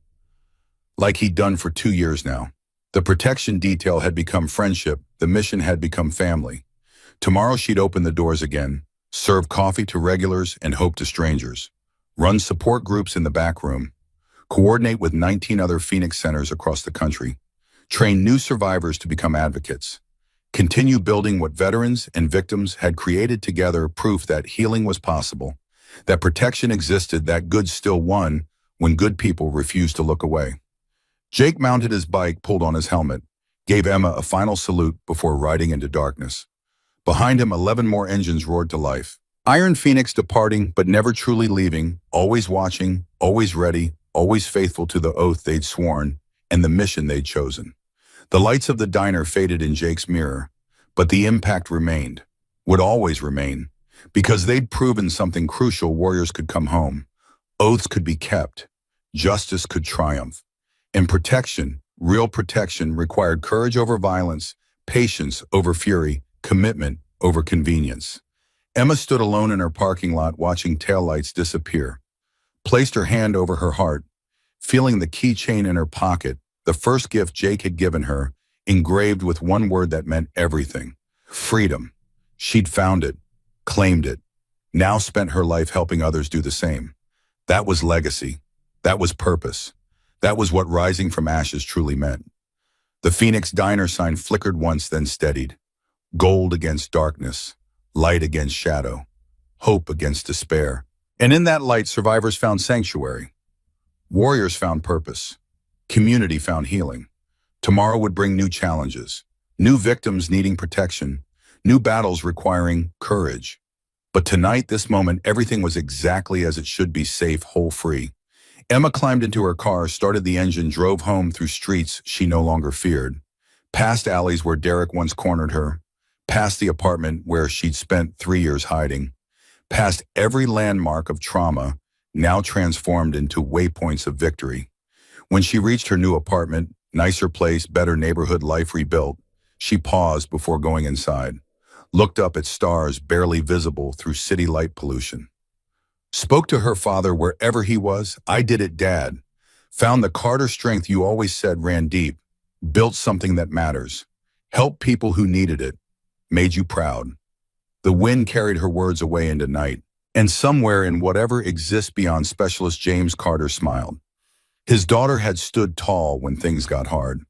Like he'd done for 2 years now. The protection detail had become friendship, the mission had become family. Tomorrow she'd open the doors again, serve coffee to regulars and hope to strangers, run support groups in the back room, coordinate with 19 other Phoenix centers across the country, train new survivors to become advocates, continue building what veterans and victims had created together, proof that healing was possible, that protection existed, that good still won when good people refused to look away. Jake mounted his bike, pulled on his helmet, gave Emma a final salute before riding into darkness. Behind him, 11 more engines roared to life. Iron Phoenix departing, but never truly leaving, always watching, always ready, always faithful to the oath they'd sworn and the mission they'd chosen. The lights of the diner faded in Jake's mirror, but the impact remained, would always remain, because they'd proven something crucial: warriors could come home, oaths could be kept, justice could triumph. And protection, real protection, required courage over violence, patience over fury, commitment over convenience. Emma stood alone in her parking lot watching taillights disappear, placed her hand over her heart, feeling the keychain in her pocket, the first gift Jake had given her, engraved with one word that meant everything: freedom. She'd found it, claimed it, now spent her life helping others do the same. That was legacy. That was purpose. That was what rising from ashes truly meant. The Phoenix Diner sign flickered once, then steadied. Gold against darkness, light against shadow, hope against despair. And in that light, survivors found sanctuary. Warriors found purpose. Community found healing. Tomorrow would bring new challenges, new victims needing protection, new battles requiring courage. But tonight, this moment, everything was exactly as it should be: safe, whole, free. Emma climbed into her car, started the engine, drove home through streets she no longer feared, past alleys where Derek once cornered her, past the apartment where she'd spent 3 years hiding, past every landmark of trauma, now transformed into waypoints of victory. When she reached her new apartment, nicer place, better neighborhood, life rebuilt, she paused before going inside, looked up at stars barely visible through city light pollution. Spoke to her father wherever he was. I did it, Dad. Found the Carter strength you always said ran deep. Built something that matters. Helped people who needed it. Made you proud. The wind carried her words away into night. And somewhere in whatever exists beyond, Specialist James Carter smiled. His daughter had stood tall when things got hard.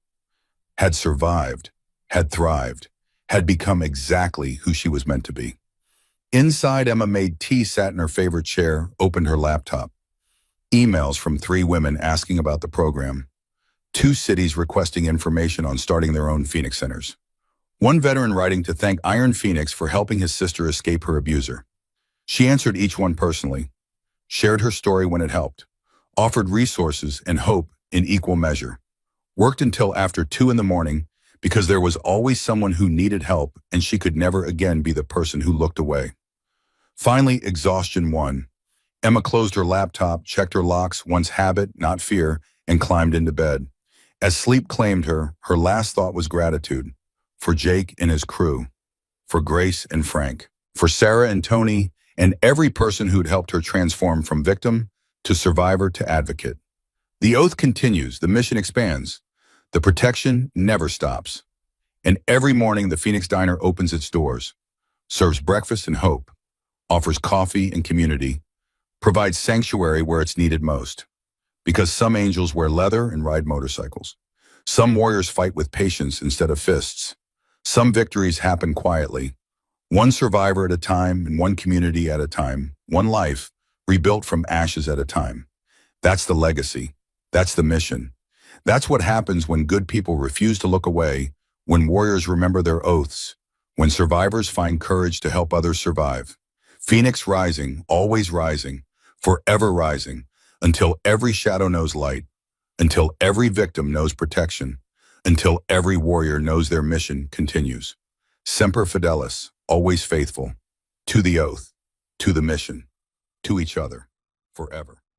Had survived. Had thrived. Had become exactly who she was meant to be. Inside, Emma made tea, sat in her favorite chair, opened her laptop. Emails from 3 women asking about the program. 2 cities requesting information on starting their own Phoenix centers. 1 veteran writing to thank Iron Phoenix for helping his sister escape her abuser. She answered each one personally, shared her story when it helped, offered resources and hope in equal measure. Worked until after 2 in the morning because there was always someone who needed help and she could never again be the person who looked away. Finally, exhaustion won. Emma closed her laptop, checked her locks, once habit, not fear, and climbed into bed. As sleep claimed her, her last thought was gratitude. For Jake and his crew. For Grace and Frank. For Sarah and Tony, and every person who'd helped her transform from victim to survivor to advocate. The oath continues, the mission expands. The protection never stops. And every morning, the Phoenix Diner opens its doors, serves breakfast and hope. offers coffee and community, provides sanctuary where it's needed most. Because some angels wear leather and ride motorcycles. Some warriors fight with patience instead of fists. Some victories happen quietly, one survivor at a time and one community at a time, one life rebuilt from ashes at a time. That's the legacy. That's the mission. That's what happens when good people refuse to look away, when warriors remember their oaths, when survivors find courage to help others survive. Phoenix rising, always rising, forever rising, until every shadow knows light, until every victim knows protection, until every warrior knows their mission continues. Semper Fidelis, always faithful, to the oath, to the mission, to each other, forever.